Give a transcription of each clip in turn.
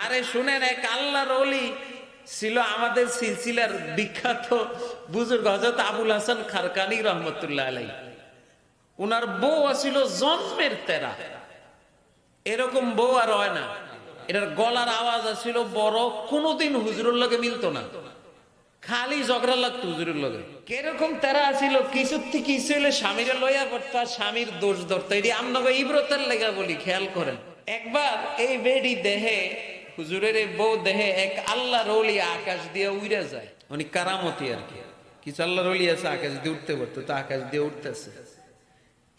আরে শুনেন, এক আল্লাহর ওলি ছিল আমাদের সিলসিলার বিখ্যাত বুজুর্গ হযরত আবুল হাসান খারকানি রহমতুল্লাহ আলাইহি। উনার বউ ছিল জন্মের তেরা, এরকম বউ আর হয় না। এটার গলার আওয়াজ ছিল বড়, কোনোদিন হুজুরের লগে মিলতো না, খালি ঝগড়া লাগতো হুজুরের লগে। কিরকম তেরা ছিল, কিছুর থেকে কিছু হলে স্বামীরে লইয়া পড়তো আর স্বামীর দোষ ধরতো। এটি আপনাকে ইব্রতের লেগা বলি, খেয়াল করেন। একবার এই বেডি দেহে, হুজুরের এই বউ দেহে এক আল্লাহর ওলি আকাশ দিয়ে উড়ে যায়। উনি কারামতি আর কি, কিছু আল্লাহর ওলি আছে আকাশ দিয়ে উঠতে পারতো, তো আকাশ দিয়ে উঠতেছে,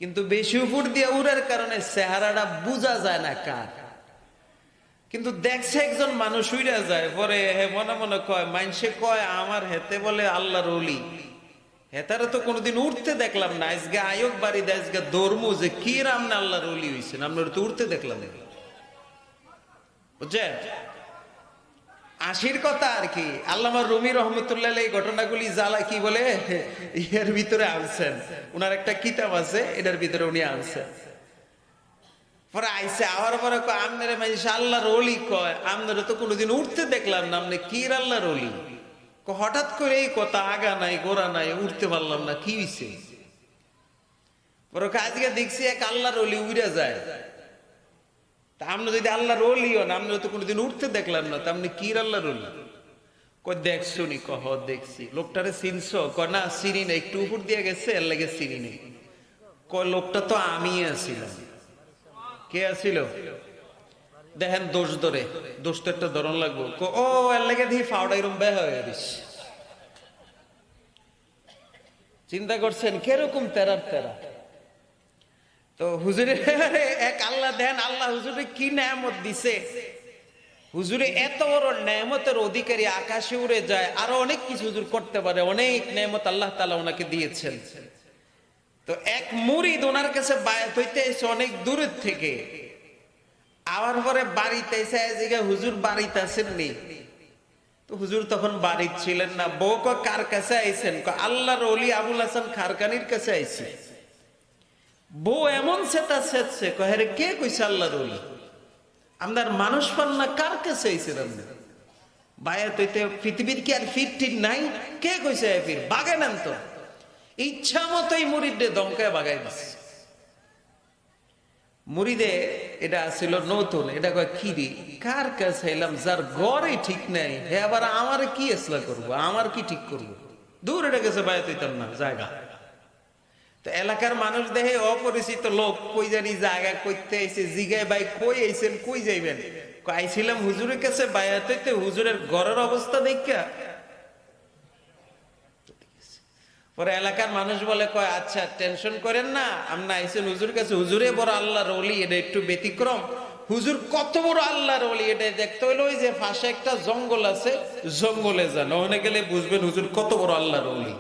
কিন্তু বেশি উপর দিয়ে উড়ার কারণে চেহারাটা বোঝা যায় না কার। কিন্তু দেখছে একজন মানুষ উড়ে যায়, পরে হে মনে মনে কয়, মানুষে কয় আমার হেতে বলে আল্লাহর ওলি, হেতারে তো কোনোদিন উঠতে দেখলাম না, আজকে আয়োগ বাড়ি দেয় আজকে দৌড়মু যে কি রাম না আল্লাহর ওলি হয়েছেন, আপনার তো উঠতে দেখলাম না, বুঝছেন? আশির কথা আর কি। আল্লামা রুমি রহমতুল্লাহ এই ঘটনাগুলি জ্বালা কি বলে এর ভিতরে আনছেন, উনার একটা কিতাব আছে, এটার ভিতরে উনি আনছেন। পরে আইসে আওয়ার পরে কয়, আমনের মানুষ আল্লাহর ওলি কয়, আপনারা তো কোনোদিন উঠতে দেখলাম না, আপনি কি আল্লাহর ওলি? হঠাৎ করে এই কথা, আগা নাই গোড়া নাই, উঠতে পারলাম না, কি হয়েছে? পরে আজকে দেখছি এক আল্লাহর ওলি উড়ে যায়। তা আপনি যদি আল্লাহর ওলি হন, আপনারা তো কোনোদিন উঠতে দেখলাম না, তা আপনি কি আল্লাহর ওলি? কয় দেখছো নি? কহ দেখছি। লোকটারে চিনছ? কয় না চিনি না, একটু উপর দিয়ে গেছে এর লাগে চিনি নেই। কয় লোকটা তো আমি আছিলাম। কে আছিল? দেখেন দোষ ধরে, দোষ তো একটা ধরন লাগবো। ও এর লাগে দিয়ে ফাউডা এরম বে হয়ে গেছে। চিন্তা করছেন কিরকম তেরার তেরা। তো হুজুরে এক আল্লাহ দেন, আল্লাহ হুজুরে কি নেয়ামত দিছে। হুজুরে এত বড় নেয়ামতের অধিকারী, আকাশে উড়ে যায়, আরো অনেক কিছু হুজুর করতে পারে, অনেক নেয়ামত আল্লাহ তাআলা ওনাকে দিয়েছেন। তো এক মুরিদ ওনার কাছে বায়াত হইতে এসে অনেক দূরের থেকে, আবার পরে বাড়িতে এসে জিজ্ঞাসা, হুজুর বাড়িতে আছেন নি? তো হুজুর তখন বাড়িতে ছিলেন না। বউ কয় কার কাছে আইছেন? কয় আল্লাহর ওলি আবুল হাসান খারকানির কাছে আইছে। বউ এমন সেটা সেচ্ছে, কয় আরে কে কইছে আল্লাহর ওলি? আপনার মানুষ পান না, কার কাছে আইছেন আপনি? বায়াত হইতে পৃথিবীর কি আর ফিরটির নাই? কে কইছে ফির? বাগে নেন তো। ইচ্ছা মতোই মুরিদে দমকায় বাগাই দিচ্ছে। মুরিদে এটা ছিল নতুন, এটা কয় কি রে, কার কাছে এলাম? যার ঘরে ঠিক নাই, হে আবার আমার কি ইসলাহ করবো, আমার কি ঠিক করবো? দূর এটা গেছে বায়াত হইতাম না জায়গা। তো এলাকার মানুষ দেখে অপরিচিত লোক, কই জানি জায়গা করতে আইছে, জিগায় ভাই কই আইছেন, কই যাইবেন? আইছিলাম হুজুরের কাছে বায়াত হইতে, হুজুরের ঘরের অবস্থা দেখা। পরে এলাকার মানুষ বলে, কয় আচ্ছা টেনশন করেন না, আমরা আইছেন হুজুর কাছে, হুজুরে বড় আল্লাহর ওলি, এটা একটু ব্যতিক্রম। হুজুর কত বড় আল্লাহর ওলি এটা দেখতে হইলো, ওই যে পাশে একটা জঙ্গল আছে, জঙ্গলে যান, ওখানে গেলে বুঝবেন হুজুর কত বড় আল্লাহর ওলি।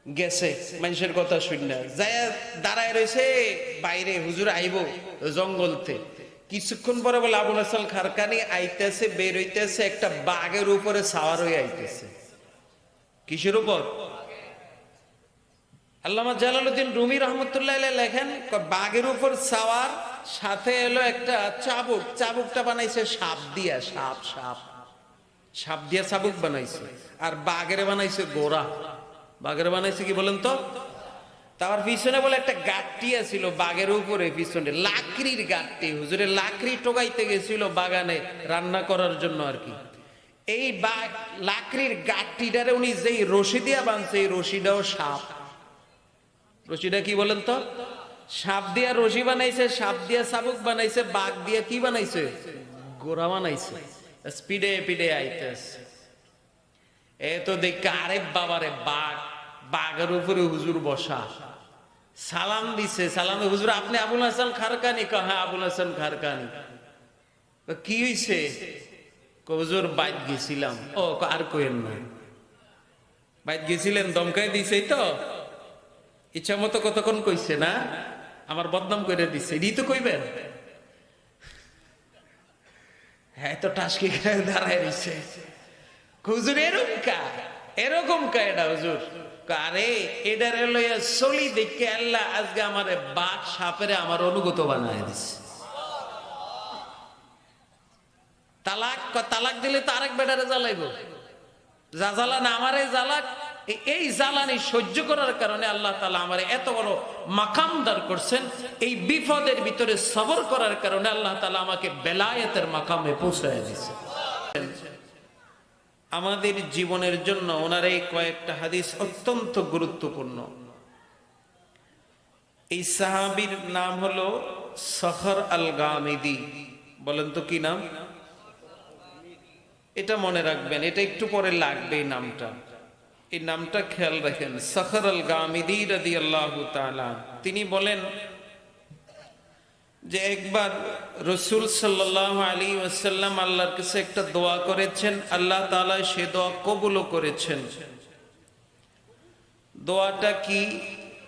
গেছে মানুষের কথা শুনে, যায় দাঁড়ায় রয়েছে বাইরে, হুজুর আইব জঙ্গলতে। কিছুক্ষণ পরে বলে আবুল হাসান খারকানি আইতেছে, বের হইতেছে, একটা বাঘের উপরে সাওয়ার হয়ে আইতেছে। কিসের উপর? আল্লামা জালালউদ্দিন রুমি রহমতুল্লাহ লেখেন, বাঘের উপর সাওয়ার, সাথে এলো একটা চাবুক, চাবুকটা বানাইছে সাপ দিয়া, সাপ সাপ সাপ দিয়া চাবুক বানাইছে, আর বাঘের বানাইছে গোড়া। বাঘের বানাইছে কি বলেন তো? তার পিছনে বলে একটা গাঠটি ছিল বাঘের উপরে, পিছনে লাকড়ির গাঠটি। হুজুরে লাকড়ি টোকাইতে গেছিল বাগানে রান্না করার জন্য আর কি। এই লাকড়ির গাঠটিটারে উনি যেই রশি দিয়া বানছে, এই রশিটাও সাপ। রশিটা কি বলেন তো? সাপ দিয়া রশি বানাইছে, সাপ দিয়া চাবুক বানাইছে, বাঘ দিয়া কি বানাইছে? গোড়া বানাইছে। স্পিডে পিডে আইতেছে। এ তো দেখে আরে বাবারে বাঘ, বাঘের উপরে হুজুর বসা। সালাম দিছে, সালামে হুজুর আপনি আবুল হাসান খারকানি? হ্যাঁ আবুল হাসান খারকানি। কি হইছে? হুজুর বাইত গেছিলাম। ও আর কইেন না, বাইত গেছিলেন, দমকাই দিছে তো, ইচ্ছা মতো কতক্ষণ কইছে না, আমার বদনাম করে দিছে, এটি তো কইবেন। হ্যাঁ তো টাসকি খেয়ে দাঁড়ায় রইছে। হুজুর এরকম কা এটা হুজুর? আরে এটার লইয়া চলি দেখে আল্লাহ আজকে আমারে বাঘ সাপেরে আমার অনুগত বানায় দিছে। তালাক দিলে তো আরেক বেটারে জ্বালাইব, যা জ্বালান আমারে জ্বালাক। এই জ্বালানি সহ্য করার কারণে আল্লাহ তাআলা আমারে এত বড় মাকাম দান করছেন। এই বিপদের ভিতরে সবর করার কারণে আল্লাহ তাআলা আমাকে বেলায়েতের মাকামে পৌঁছায় দিয়েছে। আমাদের জীবনের জন্য ওনার এই কয়েকটা হাদিস অত্যন্ত গুরুত্বপূর্ণ। এই সাহাবীর নাম হলো সখর আল গামিদি। বলেন তো কি নাম? এটা মনে রাখবেন, এটা একটু পরে লাগবে এই নামটা। এই নামটা খেয়াল রাখেন, সখর আল গামিদি রাদিয়াল্লাহু তাআলা। তিনি বলেন যে একবার রাসূল সাল্লাল্লাহু আলাইহি ওয়াসাল্লাম আল্লাহর কাছে একটা দোয়া করেছেন, আল্লাহ তাআলা সে দোয়া কবুলও করেছেন। দোয়াটা কি?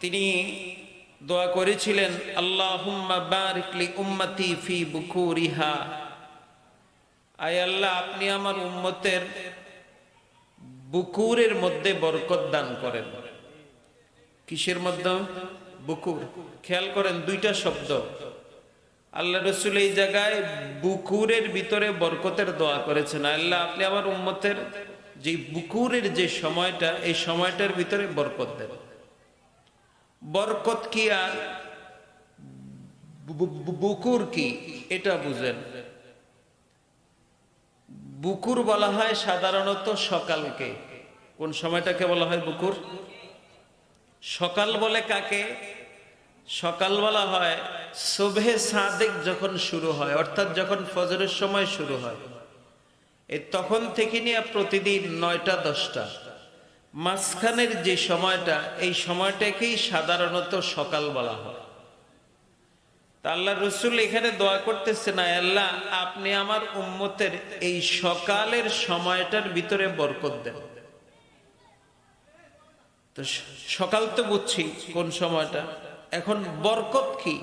তিনি দোয়া করেছিলেন, আল্লাহুম্মা বারিক লি উম্মতি ফি বুকুরিহা। আয় আল্লাহ, আপনি আমার উম্মতের বুকুরের মধ্যে বরকত দান করেন। কিসের মধ্যে? বুকুর। খেয়াল করেন দুইটা শব্দ। আল্লাহ রাসূল এই জায়গায় বুকুরের ভিতরে বরকতের দোয়া করেছেন। আল্লাহ, আপনি আমার উম্মতের যে বুকুরের যে সময়টা, এই সময়টার ভিতরে বরকত দেন। বরকত কি আর বুকুর কি এটা বুঝেন। বুকুর বলা হয় সাধারণত সকালকে। কোন সময়টাকে বলা হয় বুকুর? সকাল বলে কাকে? সকাল বলা হয় সুবহে সাদেক যখন শুরু হয়, অর্থাৎ যখন ফজরের সময় শুরু হয়, এই তখন থেকে নিয়ে প্রতিদিন 9টা 10টা মাঝখানের যে সময়টা, এই সময়টাকেই সাধারণত সকাল বলা হয়। তা আল্লাহ রাসূল এখানে দোয়া করতেছেন, আল্লাহ আপনি আমার উম্মতের এই সকালের সময়টার ভিতরে বরকত দেন। তো সকাল তো বুঝছি কোন সময়টা, এখন বরকত কি?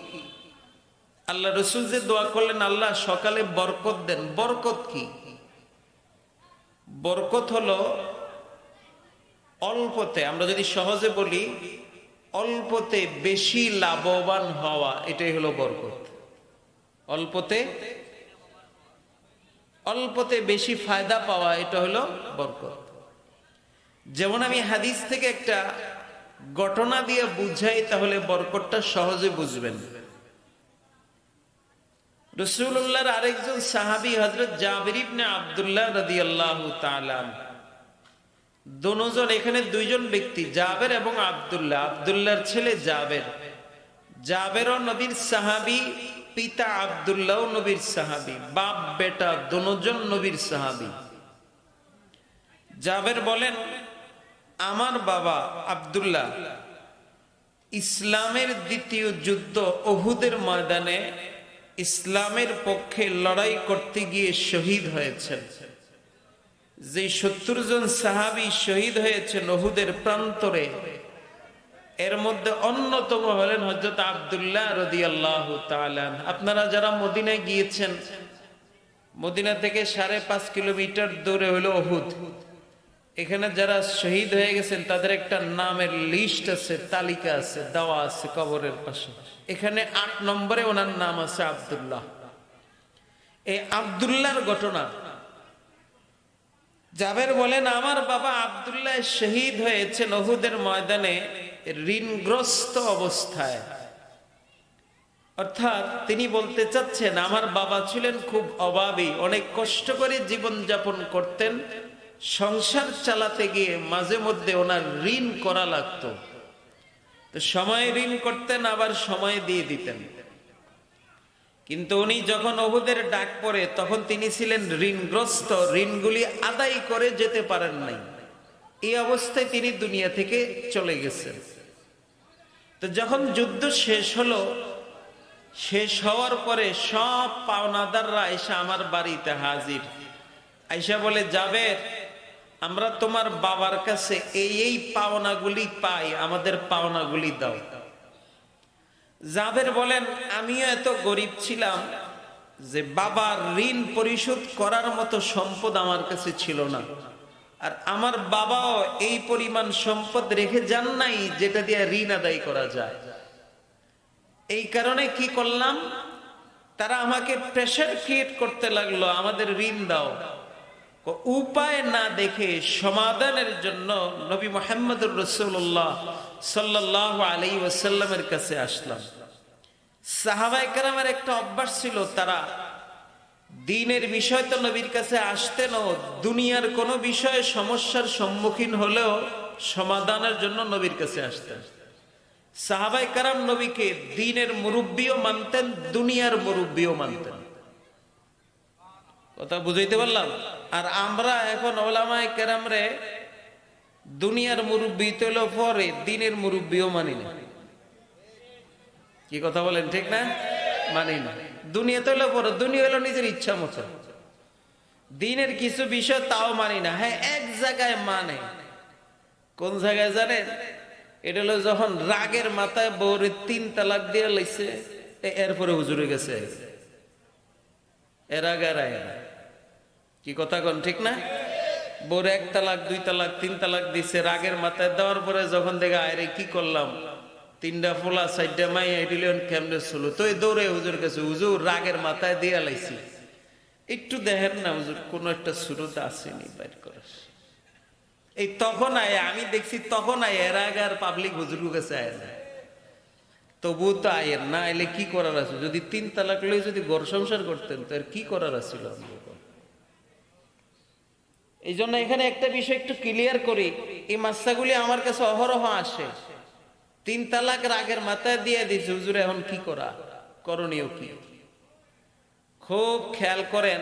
আল্লাহ রাসূল যে দোয়া করলেন, আল্লাহ সকালে বরকত দেন। বরকত কি? বরকত হলো অল্পতে, আমরা যদি সহজে বলি, অল্পতে বেশি লাভবান হওয়া, এটাই হলো বরকত। অল্পতে বেশি ফায়দা পাওয়া, এটা হলো বরকত। যেমন আমি হাদিস থেকে একটা ঘটনা দিয়ে বুঝাই, তাহলে বরকতটা সহজে বুঝবেন। রাসূলুল্লাহর আরেকজন সাহাবী হযরত জাবির ইবনে আব্দুল্লাহ রাদিয়াল্লাহু তাআলা, দুজন, এখানে দুইজন ব্যক্তি, জাবের এবং আব্দুল্লাহ। আব্দুল্লাহর ছেলে জাবের। জাবেরও নবীর সাহাবী, পিতা আব্দুল্লাহও নবীর সাহাবী, বাপ বেটা দুজন নবীর সাহাবী। জাবের বলেন, আমার বাবা আব্দুল্লাহ ইসলামের দ্বিতীয় যুদ্ধ উহুদের ময়দানে ইসলামের পক্ষে লড়াই করতে গিয়ে শহীদ হয়েছেন। যে 70 জন সাহাবী শহীদ হয়েছেন উহুদের প্রান্তরে, এর মধ্যে অন্যতম হলেন হযরত আব্দুল্লাহ রাদিয়াল্লাহু তাআলা। আপনারা যারা মদিনায় গিয়েছেন, মদিনা থেকে 5.5 কিলোমিটার দূরে হলো উহুদ। এখানে যারা শহীদ হয়ে গেছেন তাদের একটা নামের লিস্ট আছে, তালিকা আছে, দেওয়া আছে কবরের পাশে। এখানে 8 নম্বরে ওনার নাম আছে আব্দুল্লাহ। এই আব্দুল্লাহর ঘটনা জাবের বলেন, আমার বাবা আব্দুল্লাহ শহীদ হয়েছেন উহুদের ময়দানে ঋণগ্রস্ত অবস্থায়। অর্থাৎ তিনি বলতে চাচ্ছেন, আমার বাবা ছিলেন খুব অভাবী, অনেক কষ্ট করে জীবন যাপন করতেন। সংসার চালাতে গিয়ে মাঝে মধ্যে ওনার ঋণ করা লাগতো। তো সময় ঋণ করতেন, আবার সময় দিয়ে দিতেন। কিন্তু উনি যখন উহুদের ডাক পড়ে, তখন তিনি ছিলেন ঋণগ্রস্ত, ঋণগুলি আদায় করে যেতে পারেন নাই। এই অবস্থায় তিনি দুনিয়া থেকে চলে গেছেন। তো যখন যুদ্ধ শেষ হলো, শেষ হওয়ার পরে সব পাওনাদাররা এসে আমার বাড়িতে হাজির। আইসা বলে, জাবের, আমরা তোমার বাবার কাছে এই পাওনাগুলি পাই, আমাদের পাওনাগুলি দাও। জাবের বলেন, আমিও এত গরিব ছিলাম যে বাবার ঋণ পরিশোধ করার মতো সম্পদ আমার কাছে ছিল না। আর আমার বাবাও এই পরিমাণ সম্পদ রেখে যান নাই যেটা দিয়ে ঋণ আদায় করা যায়। এই কারণে কি করলাম, তারা আমাকে প্রেশার ক্রিয়েট করতে লাগলো, আমাদের ঋণ দাও। উপায় না দেখে সমাধানের জন্য নবী মুহাম্মদুর রাসূলুল্লাহ সাল্লাল্লাহু আলাইহি ওয়াসাল্লামের কাছে আসলাম। সাহাবায়ে কেরামের একটা অভ্যাস ছিল, তারা দ্বীনের বিষয় তো নবীর কাছে আসতেন, ও দুনিয়ার কোনো বিষয়ে সমস্যার সম্মুখীন হলেও সমাধানের জন্য নবীর কাছে আসতেন। সাহাবায়ে কেরাম নবীকে দ্বীনের মুরব্বিও মানতেন, দুনিয়ার মুরব্বিও মানতেন। কথা বুঝাইতে পারলাম? আর আমরা এখন ওলামায়ে কেরাম রে দুনিয়ার মুরব্বি তো পরে, দ্বীনের মুরব্বিও মানি না। কি কথা বলেন, ঠিক না? মানি না। দুনিয়া তো হলো পরে, দুনিয়া হলো নিজের ইচ্ছা মতো। দ্বীনের কিছু বিষয় তাও মানি না। হ্যাঁ, এক জায়গায় মানে। কোন জায়গায় জানেন? এটা হলো যখন রাগের মাথায় বউরে 3 তালাক দিয়ে লাইছে, এরপরে হুজুরে গেছে, এর আগে আর আয় না। কি কথা কোন, ঠিক না? বউরে 1 তালাক 2 তালাক 3 তালাক দিছে, রাগের মাথায় দেওয়ার পরে যখন দেখে আয় রে কি করলাম, 3টা ফোলা 4টা মাই এডিলিয়ন কেমনে ছিল, তো দৌড়ে হুজুর কাছে, হুজুর রাগের মাথায় দিয়ে লাইছি, একটু দেখেন না হুজুর, কোন একটা শুরুতে আসেনি বাইর করে। এই তখন আয়, আমি দেখছি তখন আয়, এর আগে আর পাবলিক হুজুর কাছে আয় না। তবু তো আয়ের না এলে কি করার আছে? যদি 3 তালাক লই যদি ঘর সংসার করতেন তো আর কি করার আছিল? এই জন্য এখানে একটা বিষয় একটু ক্লিয়ার করি, এই মাসাগুলি আমার কাছে অহরহ আসে। 3 তালাক রাগের মাথায় দিয়ে দিচ্ছে, হুজুর এখন কি করা, করণীয় কি? খুব খেয়াল করেন,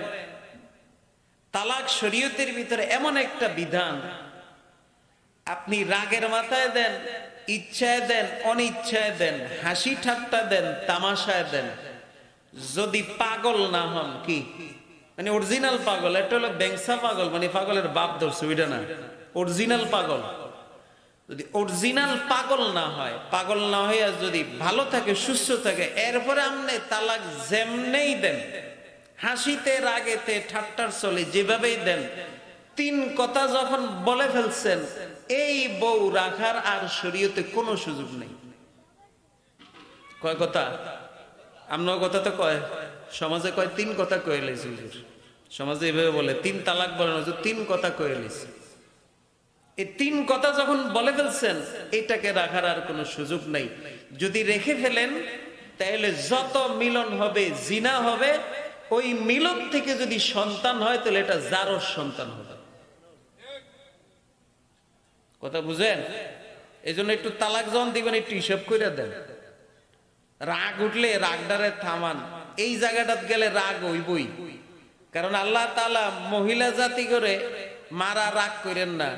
তালাক শরীয়তের ভিতরে এমন একটা বিধান, আপনি রাগের মাথায় দেন, ইচ্ছায় দেন, অনিচ্ছায় দেন, হাসি ঠাট্টা দেন, তামাশায় দেন, যদি পাগল না হন, কি মানে অরিজিনাল পাগল, এটা হলো বেংসা পাগল, মানে পাগলের বাপ ধরছে ওইটা না, অরিজিনাল পাগল। যদি অরিজিনাল পাগল না হয়, পাগল না হইয়া যদি ভালো থাকে, সুস্থ থাকে, এরপরে আপনি তালাক যেমনেই দেন, হাসিতে রাগেতে ঠাট্টার চলে যেভাবেই দেন, 3 কথা যখন বলে ফেলছেন, এই বউ রাখার আর শরীয়তে কোনো সুযোগ নেই। কয় কথা? আপনার কথা তো কয়, সমাজে কয় 3 কথা কয়ে লেছি হুজুর, সমাজে এভাবে বলে 3 তালাক বলেন হুজুর, 3 কথা কয়ে লেছি। এই 3 কথা যখন বলে ফেলছেন, এটাকে রাখার আর কোনো সুযোগ নেই। যদি রেখে ফেলেন তাহলে যত মিলন হবে, জিনা হবে, ওই মিলন থেকে যদি সন্তান হয় তাহলে এটা জারর সন্তান হবে। কথা বুঝেন? এই জন্য একটু তালাক যখন দিবেন একটু হিসাব করে দেন। রাগ উঠলে রাগডারে থামান, এই জায়গাটাত গেলে রাগ হইবই। কারণ আল্লাহ তাআলা মহিলা জাতি করে মারা রাগ করেন না,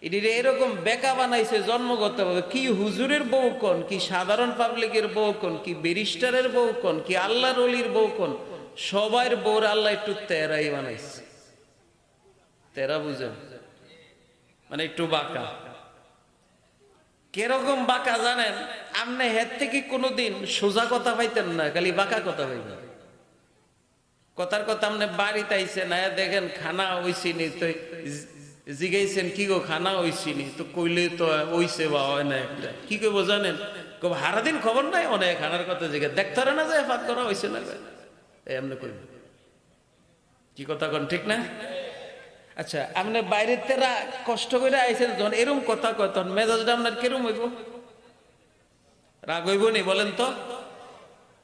এটির এরকম বেকা বানাইছে জন্মগত ভাবে। কি হুজুরের বউ কোন, কি সাধারণ পাবলিকের বউ কোন, কি ব্যারিস্টারের বউ কোন, কি আল্লাহর ওলির বউ কোন, সবার বউর আল্লাহ একটু তেরাই বানাইছে। তেরা বুঝেন মানে একটু বাঁকা। কিরকম বাঁকা জানেন? আপনি হের থেকে কোনোদিন সোজা কথা পাইতেন না, খালি বাঁকা কথা পাইতেন। কথার কথা আপনি বাড়িতে আইছেন, দেখেন খানা হইছিনি, তো জিগাইছেন কি গো খানা হইছিনি, তো কইলে তো ওইছে বা হয় না, একটা কি কইব জানেন? হারাদিন খবর নাই, অনেক খানার কথা জিজ্ঞেস দেখতে না যায় ফাঁক করা হয়েছে না, এমনি কইব। কি কথা কন, ঠিক না? আচ্ছা, আপনি বাইরের তেরা কষ্ট করে আইছেন, যখন এরকম কথা কয় তখন মেজাজটা আপনার কিরম হইব? রাগ হইব নি বলেন তো?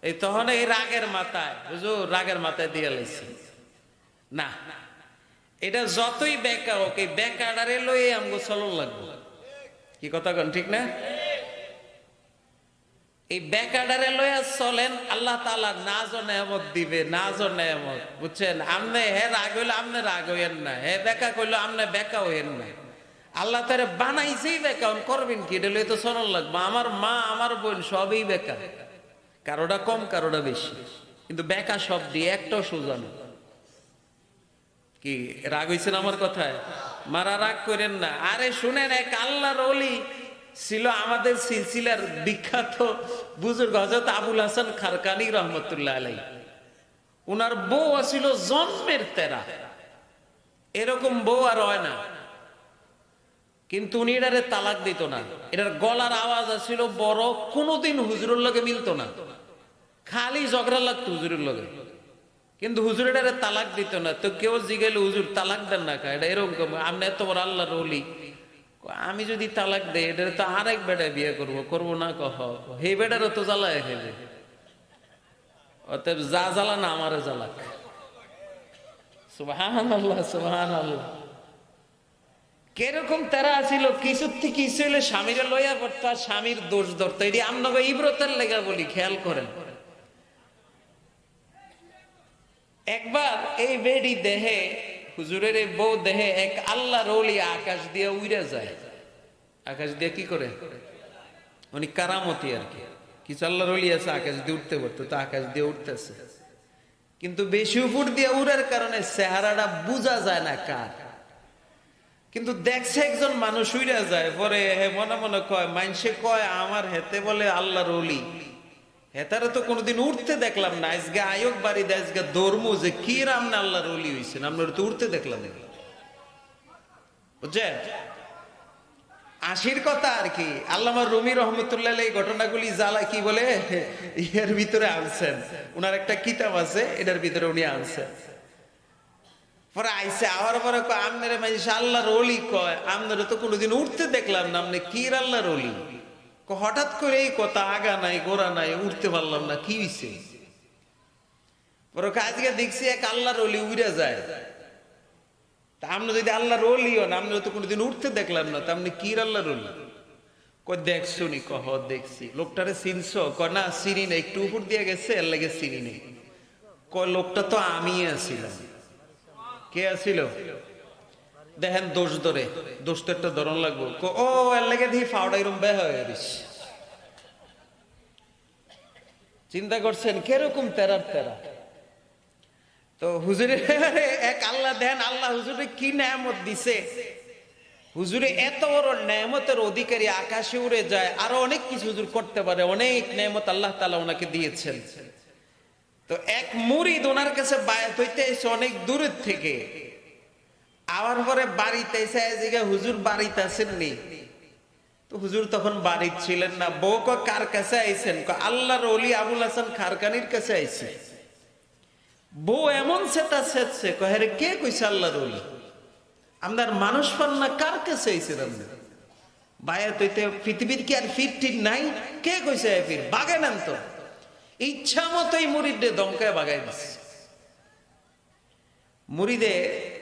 এই তখন এই রাগের মাথায়, বুঝো রাগের মাথায় দিয়ে লাইছি না, এটা যতই বেকা হোক, এই বেকাডারে লই আমগো চলন লাগবে। কি কথা কন, ঠিক না? এই বেকাডারে লইয়া চলেন, আল্লাহ তাআলা নাজ নেয়ামত দিবে, নাজ নেয়ামত, বুঝছেন? আমনে হে রাগ হইলো আমনে রাগ হইেন না, হে বেকা কইলো আমনে বেকা হইেন না। আল্লাহ তারে বানাইছেই বেকা, করবেন কি? এটা লইয়া তো চলন লাগবে। আমার মা আমার বোন সবই বেকা, কারোটা কম কারোটা বেশি, কিন্তু বেকা সব দিয়ে একটাও সোজা না। কি রাগ হইছেন আমার কথায়? মারা রাগ করেন না। আরে শুনেন, এক আল্লাহর ওলি ছিল আমাদের সিলসিলার বিখ্যাত বুজুর্গ হযরত আবুল হাসান খারকানি রহমতুল্লাহ আলাইহি। উনার বউ ছিল জন্মের তেরা, এরকম বউ আর হয় না, কিন্তু উনি এটারে তালাক দিত না। এটার গলার আওয়াজ ছিল বড়, কোনোদিন হুজুরের লগে মিলতো না, খালি ঝগড়া লাগতো হুজুরের লগে, কিন্তু হুজুরের আরে তালাক দিত না। তো কেউ জিগাইলো হুজুর তালাক দেন না কা, এটা এরকম আপনি এত বড় আল্লাহর ওলি, আমি যদি তালাক দেই এটা তো আরেক বেটা বিয়ে করবো না কহ, হে বেটারও তো জ্বালায় খেলে, অতএব যা জ্বালা না আমারে জ্বালাক। সুবহানাল্লাহ সুবহানাল্লাহ। কিরকম তারা ছিল, কিছুর থেকে কিছু হলে স্বামীরা লইয়া পড়তো আর স্বামীর দোষ ধরতো। এটি আমরা ইব্রতের লেগা বলি, খেয়াল করেন। একবার এই বেডি দেহে, হুজুরের এই বউ দেহে এক আল্লাহর ওলি আকাশ দিয়ে উড়ে যায়। আকাশ দিয়ে কি করে, উনি কারামতি আর কি, কিছু আল্লাহর ওলি আছে আকাশ দিয়ে উঠতে পারতো, তো আকাশ দিয়ে উঠতেছে, কিন্তু বেশি উপর দিয়ে উড়ার কারণে চেহারাটা বোঝা যায় না কার। কিন্তু দেখছে একজন মানুষ উড়ে যায়, পরে মনে মনে কয়, মানসে কয় আমার হেতে বলে আল্লাহর ওলি, হেতারে তো কোনোদিন উঠতে দেখলাম না, আজকে আয়োগ বাড়ি দেয় আজকে ধর্ম যে কি রাম না আল্লাহর ওলি হয়েছেন, আপনারা তো উঠতে দেখলাম না, বুঝছেন? আশির কথা আর কি। আল্লামা রুমি রহমতুল্লাহ এই ঘটনাগুলি জ্বালা কি বলে এর ভিতরে আনছেন, উনার একটা কিতাব আছে, এটার ভিতরে উনি আনছেন। পরে আইসে আবার পরে আপনার মানুষ আল্লাহর ওলি কয়, আপনারা তো কোনোদিন উঠতে দেখলাম না, আপনি কি আল্লাহর ওলি? হঠাৎ করে এই কথা, আগা নাই গোড়া নাই, উঠতে পারলাম না, কি হয়েছে? পরে আজকে দেখছি এক আল্লাহর ওলি উড়ে যায়। তা আপনি যদি আল্লাহর ওলি হন, আপনারা তো কোনোদিন উঠতে দেখলাম না, তা আপনি কি আল্লাহর ওলি? কয় দেখছো নি? কহ দেখছি। লোকটারে চিনছো? কয় না চিনি না, একটু উপর দিয়ে গেছে এর লাগে চিনি নেই। কয় লোকটা তো আমি আছিলাম। কে আছিল? দেখেন দোষ ধরে, দোষ তো একটা ধরন লাগবো। ও এর লাগে দিয়ে ফাওড়া এরম বে হয়ে গেছে। চিন্তা করছেন কিরকম তেরার তেরা। তো হুজুরে এক আল্লাহ দেন, আল্লাহ হুজুরে কি নেয়ামত দিছে, হুজুরে এত বড় নেয়ামতের অধিকারী, আকাশে উড়ে যায়, আরো অনেক কিছু হুজুর করতে পারে, অনেক নেয়ামত আল্লাহ তাআলা ওনাকে দিয়েছেন। তো এক মুরিদ ওনার কাছে বায়াত হইতে এসে অনেক দূরের থেকে, আবার পরে বাড়িতে এসে জিগা হুজুর বাড়িতে আসেননি? তো হুজুর তখন বাড়িতে ছিলেন না। বউ কয় কার কাছে আইছেন? আল্লাহর ওলি আবুল হাসান খারকানির কাছে আইছে। বউ এমন সেটা সেচ্ছে, কয় রে কে কইছে আল্লাহর ওলি? আপনার মানুষ পান না, কার কাছে আইছেন আপনি? বায়াত হইতে পৃথিবীর কি আর ফিরটির নাই? কে কইছে ফির বাগাই নেন তো। ইচ্ছা মতোই মুরিদে দমকায় বাগাই দিচ্ছে। মুরিদে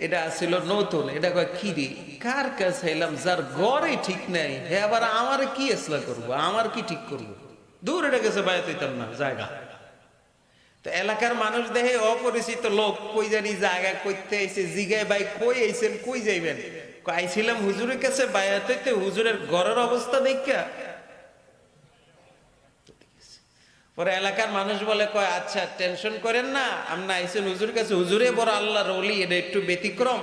এটা ছিল নতুন, এটা কয় কিরি কার কাছে এলাম, যার গড়ে ঠিক নাই, হে আবার আমার কি এসলা করবো, আমার কি ঠিক করবো, দূর এটা গেছে বায়াত হইতাম না জায়গা। তো এলাকার মানুষ দেখে অপরিচিত লোক, কই জানি জায়গা করতে আইছে, জিগায় ভাই কই আইছেন, কই যাইবেন? আইছিলাম হুজুরের কাছে বায়াত হইতে, হুজুরের ঘরের অবস্থা দেখা। পরে এলাকার মানুষ বলে, কয় আচ্ছা টেনশন করেন না, আমরা আইছেন হুজুর কাছে, হুজুরে বড় আল্লাহর ওলি, এটা একটু ব্যতিক্রম।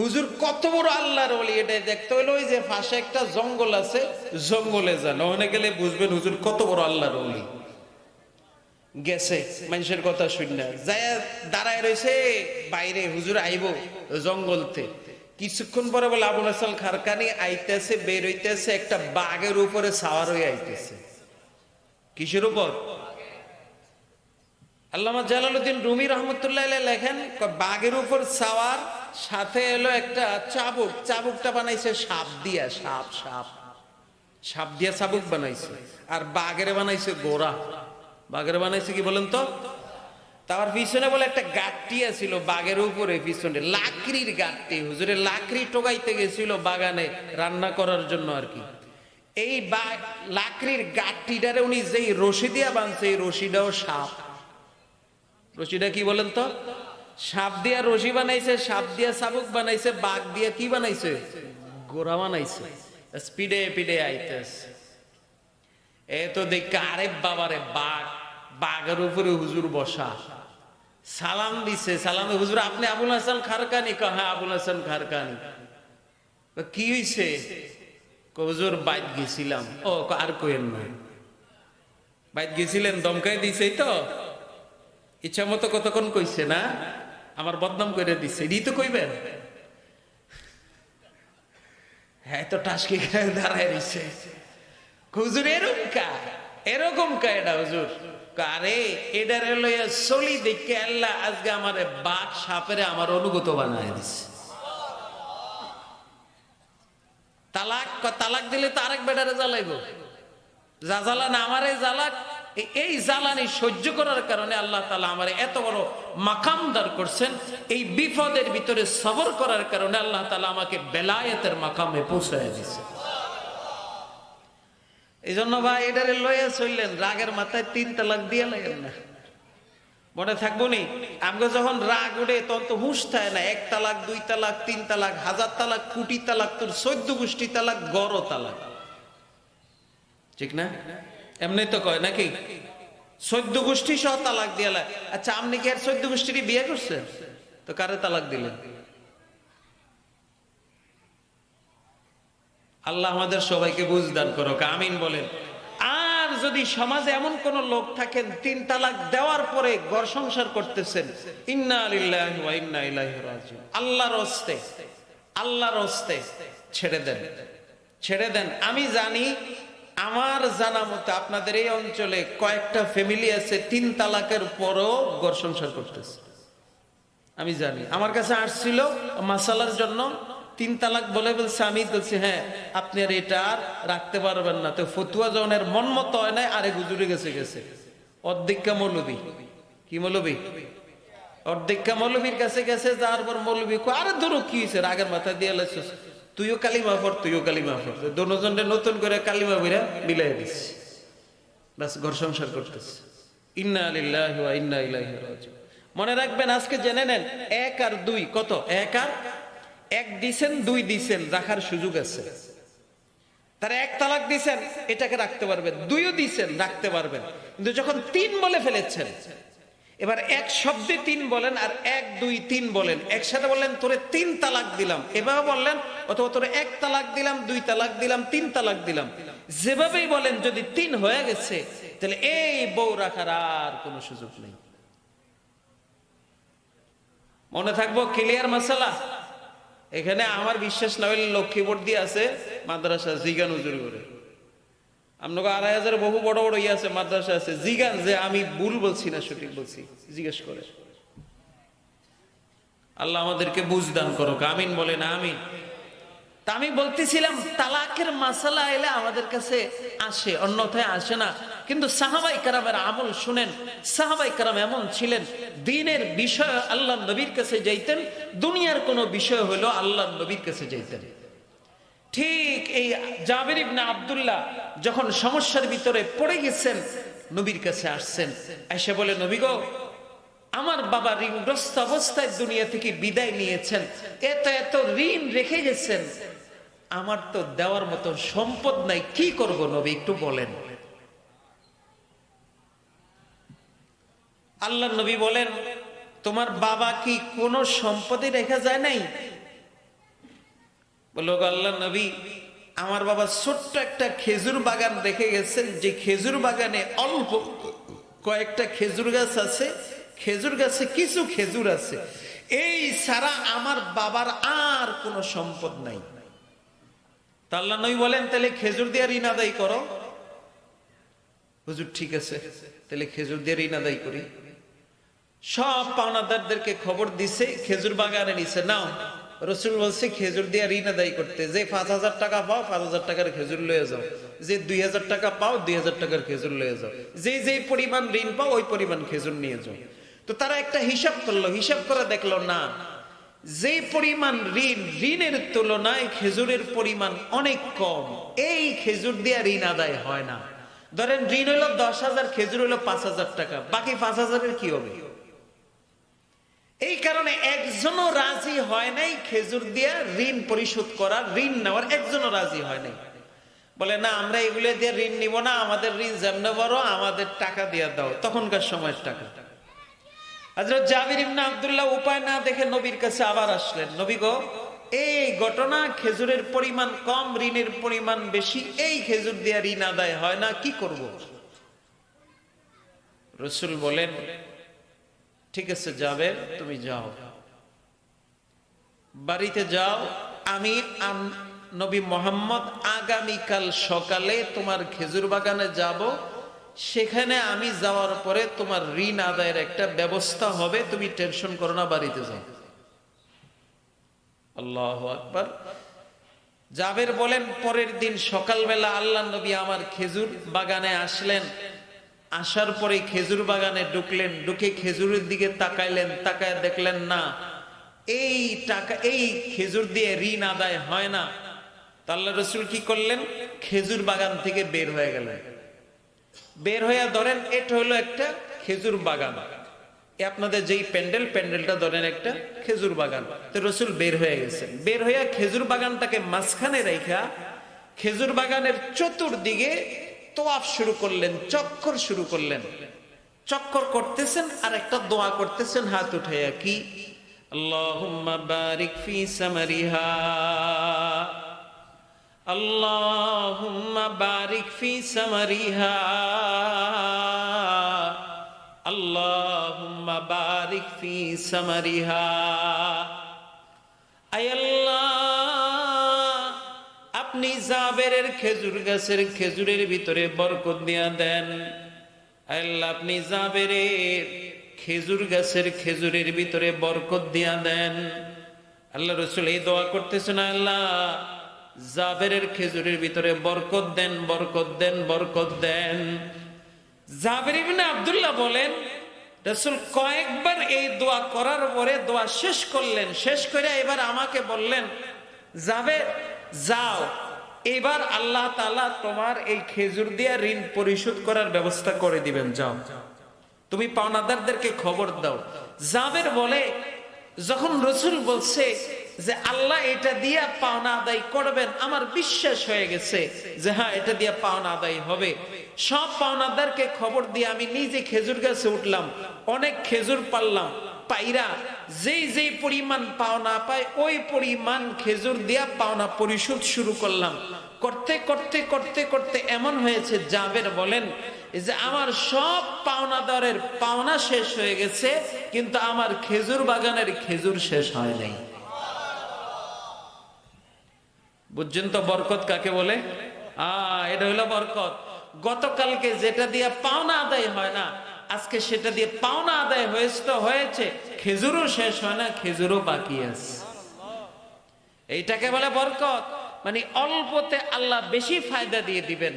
হুজুর কত বড় আল্লাহর ওলি এটা দেখতে হলো, ওই যে পাশে একটা জঙ্গল আছে, জঙ্গলে যান, ওখানে গেলে বুঝবেন হুজুর কত বড় আল্লাহর ওলি। গেছে মানুষের কথা শুনে, যায় দাঁড়ায় রয়েছে বাইরে, হুজুর আইব জঙ্গলতে। কিছুক্ষণ পরে বলে আবুল হাসান খারকানি আইতেছে, বের হইতেছে, একটা বাঘের উপরে সাওয়ার হয়ে আইতেছে। কিসের উপর? আল্লামা জালালউদ্দিন রুমি রহমতুল্লাহ লেখেন, বাঘের উপর সাওয়ার, সাথে এলো একটা চাবুক, চাবুকটা বানাইছে সাপ দিয়া, সাপ সাপ সাপ দিয়া চাবুক বানাইছে, আর বাঘের বানাইছে গোড়া। বাঘের বানাইছে কি বলেন তো? তার পিছনে বলে একটা গাঁটটি ছিল বাঘের উপরে, পিছনে লাকড়ির গাঁটটি। হুজুরে লাকড়ি টোকাইতে গেছিল বাগানে রান্না করার জন্য আর কি। এই লাকড়ির গাঁটটিটারে উনি যেই রশি দিয়া বানছে, এই রশিটাও সাপ। রশিটা কি বলেন তো? সাপ দিয়া রশি বানাইছে, সাপ দিয়া চাবুক বানাইছে, বাঘ দিয়া কি বানাইছে? গোড়া বানাইছে। স্পিডে পিডে আইতেছে। এ তো দেখ, আরে বাবারে বাঘ, বাঘের উপরে হুজুর বসা, সালাম দিছে। সালাম, হুজুর আপনি আবুল হাসান খারকানি? হ্যাঁ আবুল হাসান খারকানি। কি হইছে? হুজুর বাইত গেছিলাম। ও আর কইেন না, বাইত গেছিলেন, দমকাই দিছে তো, ইচ্ছা মতো কতক্ষণ কইছে না, আমার বদনাম করে দিছে, এটি তো কইবেন। হ্যাঁ তো টাসকি দাঁড়ায় দিছে। হুজুর এরকম কা, এরকম কা এটা হুজুর? আরে এটার লইয়া চলি দেখে আল্লাহ আজকে আমার বাঘ সাপেরে আমার অনুগত বানায় দিছে। তালাক দিলে তো আরেক বেটারে জ্বালাইব, যা জ্বালান আমারে জ্বালাক। এই জ্বালানি সহ্য করার কারণে আল্লাহ তাআলা আমার এত বড় মাকাম দান করছেন। এই বিপদের ভিতরে সবর করার কারণে আল্লাহ তাআলা আমাকে বেলায়েতের মাকামে পৌঁছায় দিয়েছে। এই জন্য ভাই এটারে লইয়া চললেন, রাগের মাথায় 3 তালাক দিয়ে লাগেন না। মনে থাকবো নি আমাকে যখন রাগ উঠে তখন তো হুঁশ থাকে না। 1 তালাক 2 তালাক 3 তালাক 1000 তালাক কোটি তালাক তোর 14 গোষ্ঠী তালাক গড় তালাক, ঠিক না? এমনি তো কয় নাকি 14 গোষ্ঠী সহ তালাক দিয়ে। আচ্ছা আপনি কি আর 14 গোষ্ঠীর বিয়ে করছেন? তো কারে তালাক দিলেন? আল্লাহ আমাদের সবাইকে বুঝ দান করো, আমিন বলেন। আর যদি সমাজে এমন কোন লোক থাকেন 3 তালাক দেওয়ার পরে ঘর সংসার করতেছেন, ইন্না লিল্লাহি ওয়া ইন্না ইলাইহি রাজিউন, আল্লাহর হস্তে, আল্লাহর হস্তে ছেড়ে দেন, ছেড়ে দেন। আমি জানি আমার জানা মতে আপনাদের এই অঞ্চলে কয়েকটা ফ্যামিলি আছে 3 তালাকের পরও ঘর সংসার করতেছে। আমি জানি, আমার কাছে আসছিল মাসালার জন্য, 3 তালাক বলে বলছে, আমি বলছি হ্যাঁ আপনি আর এটা আর রাখতে পারবেন না। তো ফতুয়া জনের মন মতো হয় নাই, আরে হুজুরে গেছে গেছে অর্ধেকা মৌলবী, কি মৌলবী, অর্ধেকা মৌলবীর কাছে গেছে, যার পর মৌলবী আরে ধরো কি হয়েছে, রাগের মাথা দিয়ে লাগছিস, তুইও কালিমা পড় তুইও কালিমা পড়, দুজনের নতুন করে কালিমা বইরা মিলাই দিস, বাস ঘর সংসার করতেছে। ইন্না লিল্লাহি ওয়া ইন্না ইলাইহি রাজিউন। মনে রাখবেন, আজকে জেনে নেন 1 আর 2 কত? 1 আর 1 দিছেন 2 দিছেন, রাখার সুযোগ আছে। তার 1 তালাক দিছেন, এটাকে রাখতে পারবেন, 2ও দিছেন রাখতে পারবেন। কিন্তু যখন 3 বলে ফেলেছেন, এবার এক শব্দে 3 বলেন আর 1 2 3 বলেন, একসাথে বললেন তোরে 3 তালাক দিলাম, এভাবে বললেন, অথবা তোরে 1 তালাক দিলাম 2 তালাক দিলাম 3 তালাক দিলাম, যেভাবেই বলেন যদি 3 হয়ে গেছে, তাহলে এই বউ রাখার আর কোনো সুযোগ নেই। মনে থাকবো, ক্লিয়ার মাসালা? এখানে আমার বিশ্বাস না হইলে লক্ষ্মীবোর্ড দিয়ে আছে মাদ্রাসা, জিগান হুজুর করে আপনাকে 2500 বহু বড় বড় ইয়ে আছে মাদ্রাসা আছে, জিগান যে আমি ভুল বলছি না সঠিক বলছি, জিজ্ঞেস করে। আল্লাহ আমাদেরকে বুঝ দান করো, আমিন বলেন আমিন। তা আমি বলতেছিলাম তালাকের মাসালা এলে আমাদের কাছে আসে, অন্যথায় আসে না। কিন্তু সাহাবাই কেরামের আমল শুনেন, সাহাবাই কেরাম এমন ছিলেন, দ্বীনের বিষয় আল্লাহ নবীর কাছে যাইতেন, দুনিয়ার কোন বিষয় হলো আল্লাহ নবীর কাছে যাইতেন। ঠিক এই জাবির ইবনে আব্দুল্লাহ যখন সমস্যার ভিতরে পড়ে গেছেন, নবীর কাছে আসছেন, এসে বলে, নবী গো, আমার বাবা ঋণগ্রস্ত অবস্থায় দুনিয়া থেকে বিদায় নিয়েছেন, এত এত ঋণ রেখে গেছেন, আমার তো দেওয়ার মতো সম্পদ নাই, কি করব নবী একটু বলেন। আল্লাহ নবী বলেন, তোমার বাবা কি কোনো সম্পদে রেখা যায় নাই? বলল, আল্লাহ নবী, আমার বাবা ছোট্ট একটা খেজুর বাগান রেখে গেছেন, যে খেজুর বাগানে অল্প কয়েকটা খেজুর গাছ আছে, খেজুর গাছে কিছু খেজুর আছে, এই ছাড়া আমার বাবার আর কোনো সম্পদ নাই। তা আল্লাহ নবী বলেন, তাহলে খেজুর দিয়ে ঋণ আদায় করো। হুজুর ঠিক আছে, তাহলে খেজুর দিয়ে ঋণ আদায় করি। সব পাওনাদারদেরকে খবর দিছে, খেজুর বাগানে নিছে, নাও। রসুল বলছে খেজুর দিয়ে ঋণ আদায় করতে, যে 5000 টাকা পাও 5000 টাকার খেজুর লয়ে যাও, যে 2000 টাকা পাও 2000 টাকার খেজুর লয়ে যাও, যে যে পরিমাণ ঋণ পাও ওই পরিমাণ খেজুর নিয়ে যাও। তো তারা একটা হিসাব করলো, হিসাব করে দেখলো না, যে পরিমাণ ঋণ, ঋণের তুলনায় খেজুরের পরিমাণ অনেক কম, এই খেজুর দিয়ে ঋণ আদায় হয় না। ধরেন ঋণ হলো 10,000, খেজুর হলো 5000 টাকা, বাকি 5000-এর কি হবে? এই কারণে একজনও রাজি হয় নাই খেজুর দিয়ে ঋণ পরিশোধ করার, ঋণ নেওয়ার একজনও রাজি হয় নাই। বলে, না আমরা এগুলো দিয়ে ঋণ নিব না, আমাদের ঋণ যেমনে বড়, আমাদের টাকা দিয়ে দাও, তখনকার সময়ের টাকা। হযরত জাবির ইবনে আব্দুল্লাহ উপায় না দেখে নবীর কাছে আবার আসলেন, নবী গো, এই ঘটনা, খেজুরের পরিমাণ কম, ঋণের পরিমাণ বেশি, এই খেজুর দিয়ে ঋণ আদায় হয় না, কি করব? রাসূল বলেন, ঠিক আছে যাবে, তুমি যাও, বাড়িতে যাও, আমি নবী মুহাম্মদ আগামীকাল সকালে তোমার খেজুর বাগানে যাব, সেখানে আমি যাওয়ার পরে তোমার ঋণ আদায়ের একটা ব্যবস্থা হবে, তুমি টেনশন করো না, বাড়িতে যাও। আল্লাহু আকবার। জাবের বলেন, পরের দিন সকালবেলা আল্লাহ নবী আমার খেজুর বাগানে আসলেন। আসার পরে খেজুর বাগানে ঢুকলেন, ঢুকে খেজুরের দিকে তাকাইলেন, তাকায় দেখলেন না এই টাকা, এই খেজুর দিয়ে ঋণ আদায় হয় না। তা আল্লাহ রসুল কি করলেন? খেজুর বাগান থেকে বের হয়ে গেলেন। বের হইয়া ধরেন এটা হলো একটা খেজুর বাগান, আপনাদের যেই প্যান্ডেলটা ধরেন একটা খেজুর বাগান। তো রসুল বের হয়ে গেছেন, বের হইয়া খেজুর বাগানটাকে মাঝখানে রেখা খেজুর বাগানের চতুর্দিকে তোয়াফ শুরু করলেন, চক্কর শুরু করলেন। চক্কর করতেছেন আর একটা দোয়া করতেছেন হাত উঠাইয়া, কি? আল্লাহুম্মা বারিক ফি সামারিহা, আল্লাহুম্মা বারিক ফি সামারিহা, আল্লাহুম্মা বারিক ফি সামারিহা। আয় আল্লাহ, আপনি জাবেরের খেজুর গাছের খেজুরের ভিতরে বরকত দিয়া দেন। আল্লাহ, আপনি জাবেরের খেজুর গাছের খেজুরের ভিতরে বরকত দিয়া দেন। আল্লাহ রসুল এই দোয়া করতেছেন, আল্লাহ জাবেরের খেজুরের ভিতরে বরকত দেন, বরকত দেন, বরকত দেন। জাবের ইবনে আব্দুল্লাহ বলেন, রসুল কয়েকবার এই দোয়া করার পরে দোয়া শেষ করলেন, শেষ করে এবার আমাকে বললেন, জাবের যাও, এবার আল্লাহ তাআলা তোমার এই খেজুর দিয়ে ঋণ পরিশোধ করার ব্যবস্থা করে দিবেন, যাও তুমি পাওনাদারদেরকে খবর দাও। জাবের বলে, যখন রসুল বলছে যে আল্লাহ এটা দিয়া পাওনা আদায় করবেন, আমার বিশ্বাস হয়ে গেছে যে হ্যাঁ এটা দিয়া পাওনা আদায় হবে। সব পাওনাদারকে খবর দিয়ে আমি নিজে খেজুর গাছে উঠলাম, অনেক খেজুর পারলাম, পাইরা যেই যেই পরিমাণ পাওনা পায় ওই পরিমাণ খেজুর দিয়া পাওনা পরিশোধ শুরু করলাম। করতে করতে করতে করতে এমন হয়েছে, জাবের বলেন যে আমার সব পাওনাদারের পাওনা শেষ হয়ে গেছে, কিন্তু আমার খেজুর বাগানের খেজুর শেষ হয় নাই। বুঝছেন তো বরকত কাকে বলে? এটা হলো বরকত। গতকালকে যেটা দিয়ে পাওনা আদায় হয় না, আজকে সেটা দিয়ে পাওনা আদায় হয়েছে তো হয়েছে, খেজুরও শেষ হয় না, খেজুরও বাকি আছে। এইটাকে বলে বরকত, মানে অল্পতে আল্লাহ বেশি ফায়দা দিয়ে দিবেন।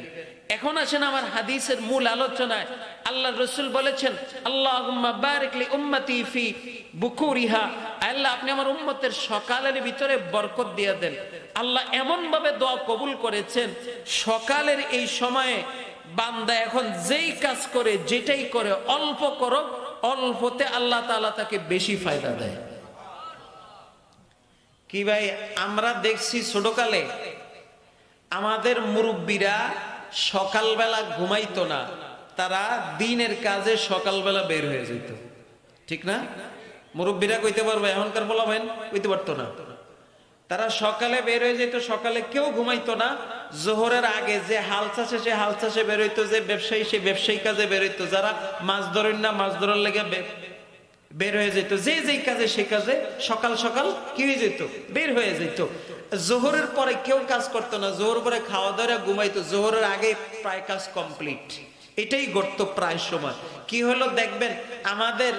এখন আসেন আমার হাদিসের মূল আলোচনায়। আল্লাহ রসুল বলেছেন, আল্লাহুম্মা বারিক লি উম্মতি ফি বুকুরিহা, আল্লাহ আপনি আমার উম্মতের সকালের ভিতরে বরকত দিয়ে দেন। আল্লাহ এমন ভাবে দোয়া কবুল করেছেন, সকালের এই সময়ে বান্দা এখন যেই কাজ করে, যেটাই করে, অল্প করো, অল্পতে আল্লাহ তাআলা তাকে বেশি ফায়দা দেয়। কি ভাই, আমরা দেখছি ছোটকালে আমাদের মুরব্বীরা সকালবেলা ঘুমাইতো না, তারা দিনের কাজে সকালবেলা বের হয়ে যেত, ঠিক না? মুরব্বীরা কইতে পারবে, এখনকার বলাবেন কইতে পারতো না। তারা সকালে বের হয়ে যেত, সকালে কেউ ঘুমাইতো না। জোহরের আগে যে হাল চাষে, সে হাল চাষে বের হইতো, যে ব্যবসায়ী সে ব্যবসায়ী কাজে বের হইতো, যারা মাছ ধরেন না মাছ ধরার লেগে বের হয়ে যেত, যে যেই কাজে সেই কাজে সকাল সকাল কি হয়ে যেত, বের হয়ে যেত। জোহরের পরে কেউ কাজ করতো না, জোহর পরে খাওয়া দাওয়া ঘুমাইতো, জোহরের আগে প্রায় কাজ কমপ্লিট। এটাই ঘটত প্রায় সময়। কি হলো দেখবেন, আমাদের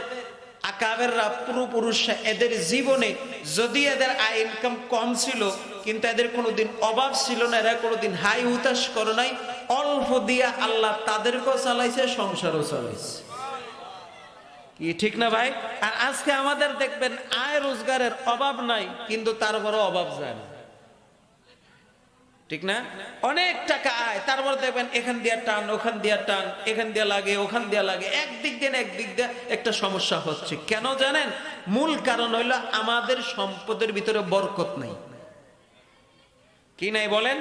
আকাবেররা, পূর্বপুরুষরা, এদের জীবনে যদি এদের আয় ইনকাম কম ছিল, কিন্তু এদের কোনোদিন অভাব ছিল না, এরা কোনোদিন হাই হুতাশ করে নাই। অল্প দিয়া আল্লাহ তাদেরকেও চালাইছে, সংসারও চালাইছে। কি ঠিক না ভাই? আর আজকে আমাদের দেখবেন আয় রোজগারের অভাব নাই, কিন্তু তারপরও অভাব যায় না, ঠিক না? অনেক টাকা আয়, তারপর দেখবেন এখান দিয়া টান, ওখান দিয়া টান, এখান দিয়া লাগে, ওখান দিয়া লাগে, একদিক দিয়ে একটা সমস্যা হচ্ছে। কেন জানেন? মূল কারণ হইলো আমাদের সম্পদের ভিতরে বরকত নাই। কি নাই বলেন?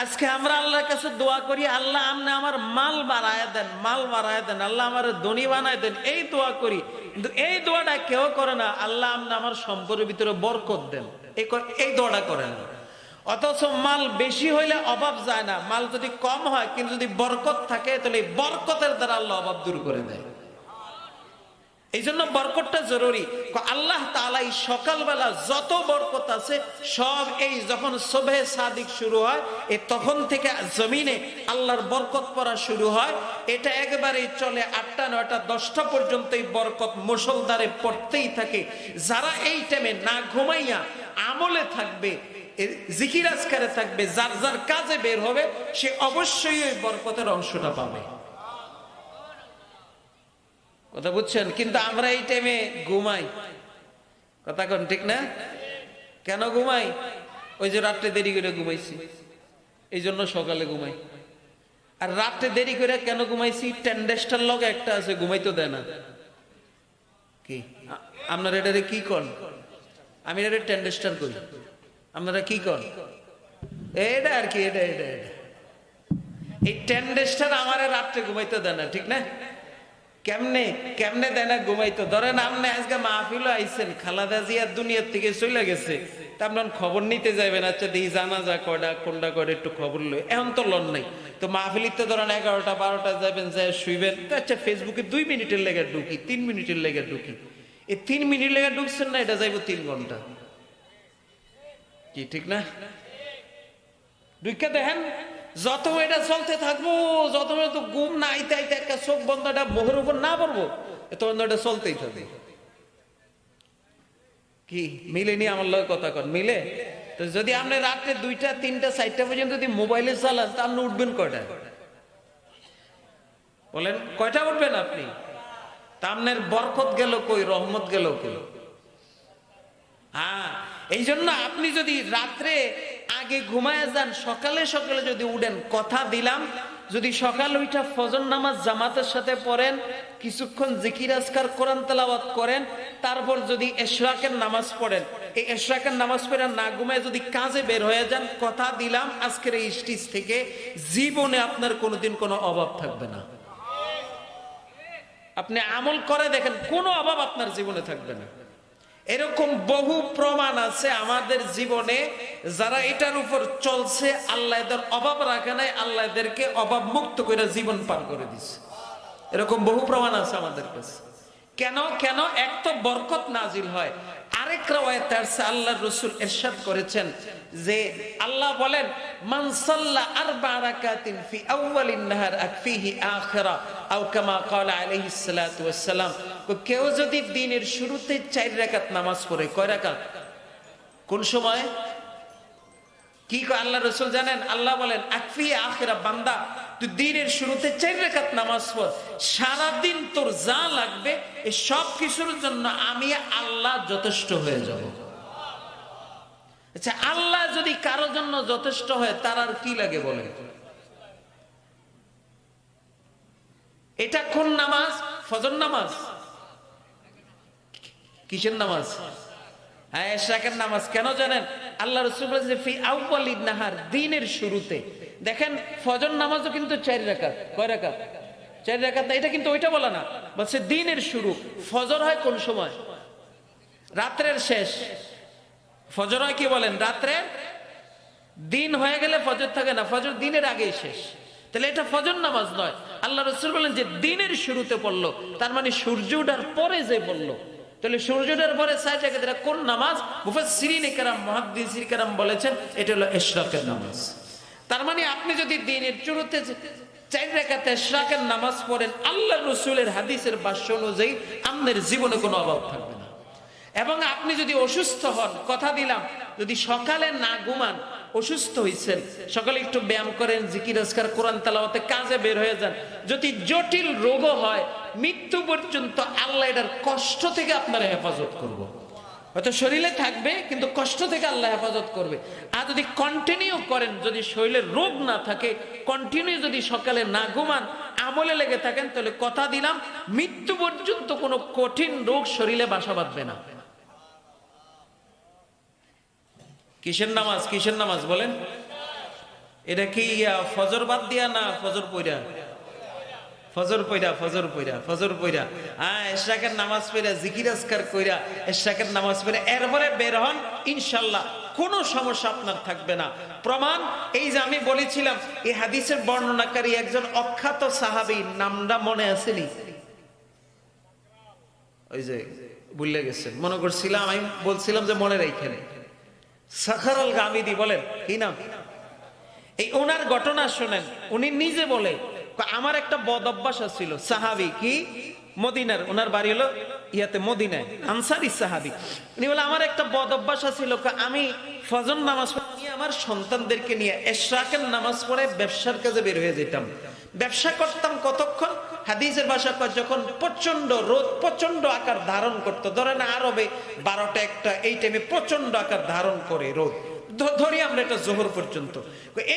আজকে আমরা আল্লাহর কাছে দোয়া করি, আল্লাহ আপনি আমার মাল বাড়ায় দেন, মাল বাড়ায় দেন, আল্লাহ আমার ধনী বানায় দেন, এই দোয়া করি। কিন্তু এই দোয়াটা কেউ করে না, আল্লাহ আপনি আমার সম্পদের ভিতরে বরকত দেন, এই দোয়াটা করে না। অথচ মাল বেশি হইলে অভাব যায় না, মাল যদি কম হয় কিন্তু যদি বরকত থাকে, তাহলে বরকতের দ্বারা আল্লাহ অভাব দূর করে দেয়। এই জন্য বরকতটা জরুরি। আল্লাহ তাআলা এই সকালবেলা যত বরকত আছে সব এই যখন সুবহে সাদিক শুরু হয় তখন থেকে জমিনে আল্লাহর বরকত পড়া শুরু হয়। এটা একবারেই চলে 8টা 9টা 10টা পর্যন্ত এই বরকত মুষলধারে পড়তেই থাকে। যারা এই টাইমে না ঘুমাইয়া আমলে থাকবে, জিকির আজকারে থাকবে, যার যার কাজে বের হবে, সে অবশ্যই ওই বরকতের অংশটা পাবে। কথা বুঝছেন? কিন্তু আমরা এই টাইমে ঘুমাই, কথা কোন ঠিক না? কেন ঘুমাই? ওই যে রাত্রে দেরি করে ঘুমাইছি এই জন্য সকালে ঘুমাই। আর রাত্রে দেরি করে কেন ঘুমাইছি? টেন্ডেস্টার লগে একটা আছে, ঘুমাইতে দেয় না। কি আপনারা এটারে কি কন? আমি এটা টেন্ডেস্টার করি, আপনারা কি কন? এটা আর কি, এটা এটা এটা এই টেন্ডেস্টার আমারে রাত্রে ঘুমাইতে দেয় না, ঠিক না? কেমনে কেমনে দেয় না ঘুমাইতো? ধরেন আপনি আজকে মাহফিলও আইছেন, খালেদা জিয়া দুনিয়ার থেকে চলে গেছে, তা আপনার খবর নিতে যাবেন, আচ্ছা দিই জানাজা কয়টা কোনটা করে একটু খবর লই, এখন তো লন নাই। তো মাহফিলিতে ধরেন 11টা 12টা যাবেন, যায় শুইবেন, তো আচ্ছা ফেসবুকে 2 মিনিটের লেগে ঢুকি, 3 মিনিটের লেগে ঢুকি। এই 3 মিনিট লেগে ঢুকছেন না, এটা যাইবো 3 ঘন্টা। কি ঠিক না? ঢুকে দেখেন যত এটা চলতে থাকবো, যত তো ঘুম না আইতে আইতে একটা চোখ বন্ধ, এটা মোহের উপর না পড়বো, এত বন্ধ এটা চলতেই থাকবে। কি মিলেনি? আমার লোক কথা কন মিলে? তো যদি আপনি রাত্রে 2টা 3টা 4টা পর্যন্ত যদি মোবাইলে চালান, তা আপনি উঠবেন কয়টা? বলেন কয়টা উঠবেন আপনি? তা আপনার বরকত গেল কই, রহমত গেল কই? হ্যাঁ, এই জন্য আপনি যদি রাত্রে আগে ঘুমায় যান, সকালে সকালে যদি উঠেন, কথা দিলাম যদি সকাল ওইটা ফজর নামাজ জামাতের সাথে পড়েন, কিছুক্ষণ জিকির আজকার কোরআন তেলাওয়াত করেন, তারপর যদি ইশরাকের নামাজ পড়েন, এই ইশরাকের নামাজ পড়ে না ঘুমায় যদি কাজে বের হয়ে যান, কথা দিলাম আজকের এই স্টেজ থেকে জীবনে আপনার কোনোদিন কোনো অভাব থাকবে না। আপনি আমল করে দেখেন, কোনো অভাব আপনার জীবনে থাকবে না। এরকম বহু প্রমাণ আছে আমাদের জীবনে, যারা এটার উপর চলছে, আল্লাহ এদের অভাব রাখে নাই, আল্লাহ এদেরকে অভাব মুক্ত করে জীবন পার করে দিছে। এরকম বহু প্রমাণ আছে আমাদের কাছে। কেন কেন? এক তো বরকত নাজিল হয়, আরেক রাওয়ায়াতে আছে আল্লাহর রাসূল ইরশাদ করেছেন যে আল্লাহ বলেন, মান সাল্লা 4 রাকাতিন ফি আউয়ালিন নাহার আকফিহি আখিরা আও কামা ক্বালা আলাইহিস সালাতু ওয়াস সালাম। কেউ যদি দিনের শুরুতে 4 রাকাত নামাজ পড়ে, কয় রাকাত? কোন সময়? কি কয় আল্লাহ রাসূল জানেন? আল্লাহ বলেন আকফি আখিরা, বান্দা তুই দিনের শুরুতে 4 রাকাত নামাজ পড়, সারা দিন তোর যা লাগবে এই সব কিছুর জন্য আমি আল্লাহ যথেষ্ট হয়ে যাব। আচ্ছা, আল্লাহ যদি কারোর জন্য যথেষ্ট হয়, তার আর কি লাগে বলে? এটা কোন নামাজ? ফজর নামাজ। কিসের নামাজ? হ্যাঁ, ইশরাকের নামাজ। কেন জানেন? আল্লাহ রাসূল বলেছে ফি আউয়ালিন নাহার, দিনের শুরুতে। দেখেন ফজর নামাজও কিন্তু 4 রাকাত। কয় রাকাত? 4 রাকাত। এটা কিন্তু ওইটা বলা না, বলছে দিনের শুরু। ফজর হয় কোন সময়? রাত্রের শেষ। ফজর হয় কি বলেন? রাত্রে। দিন হয়ে গেলে ফজর থাকে না, ফজর দিনের আগেই শেষ। তাহলে এটা ফজর নামাজ নয়। আল্লাহ রাসূল বলেন যে দিনের শুরুতে পড়লো, তার মানে সূর্য ওঠার পরে যে পড়লো। তাহলে সূর্য ওঠার পরে 4 রাকাত, এটা কোন নামাজ? মুফাসসিরিনে কেরাম, মুহাদ্দিসিনে কেরাম বলেছেন এটা হলো ইশরাকের নামাজ। তার মানে আপনি যদি দিনের শুরুতে 4 রাকাত ইশরাকের নামাজ পড়েন, আল্লাহর রাসূলের হাদিসের ভাষ্য অনুযায়ী আপনার জীবনে কোনো অভাব থাকবে না। এবং আপনি যদি অসুস্থ হন, কথা দিলাম যদি সকালে না ঘুমান, অসুস্থ হয়েছেন, সকালে একটু ব্যায়াম করেন, জিকির আজকার কোরআন তেলাওয়াতে কাজে বের হয়ে যান, যদি জটিল রোগও হয়, মৃত্যু পর্যন্ত আল্লাহ এটার কষ্ট থেকে আপনারা হেফাজত করব। হয়তো শরীরে থাকবে কিন্তু কষ্ট থেকে আল্লাহ হেফাজত করবে। আর যদি কন্টিনিউ করেন, যদি শরীরে রোগ না থাকে, কন্টিনিউ যদি সকালে না ঘুমান, আমলে লেগে থাকেন, তাহলে কথা দিলাম মৃত্যু পর্যন্ত কোনো কঠিন রোগ শরীরে বাসা বাঁধবে না। কিসের নামাজ? কিসের নামাজ বলেন? এটা কি ফজর বাদ দিয়া না ফজর পইরা? ফজর পইরা, ফজর পইরা, ফজর পইরা, হ্যাঁ, ইশরাকের নামাজ পইরা, জিকির আজকার কইরা, ইশরাকের নামাজ পইরা এরপরে বের হন, ইনশাআল্লাহ কোনো সমস্যা আপনার থাকবে না। প্রমাণ এই যে আমি বলেছিলাম, এই হাদিসের বর্ণনাকারী একজন অখ্যাত সাহাবী, নামটা মনে আসেনি? ওই যে ভুলে গেছেন, মনে করছিলাম, আমি বলছিলাম যে মনে রেখেন, সাখার আল গামিদি বলেন, কি নাম, এই ওনার ঘটনা শোনেন। উনি নিজে বলে, আমার একটা বদ অভ্যাস ছিল। সাহাবি, কি মদিনার, ওনার বাড়ি হলো ইয়াতে মদিনায়, আনসারি সাহাবি। উনি বলে আমার একটা বদ অভ্যাস ছিল, আমি ফজর নামাজ পড়ে আমার সন্তানদেরকে নিয়ে এশরাকের নামাজ পড়ে ব্যবসার কাজে বের হয়ে যেতাম। ব্যবসা করতাম কতক্ষণ, হাদিসের ভাষা যখন প্রচন্ড রোদ প্রচন্ড আকার ধারণ করতো, ধরেন আরবে 12টা 1টা এই টাইমে প্রচন্ড আকার ধারণ করে রোদ, ধরি আমরা এটা জোহর পর্যন্ত,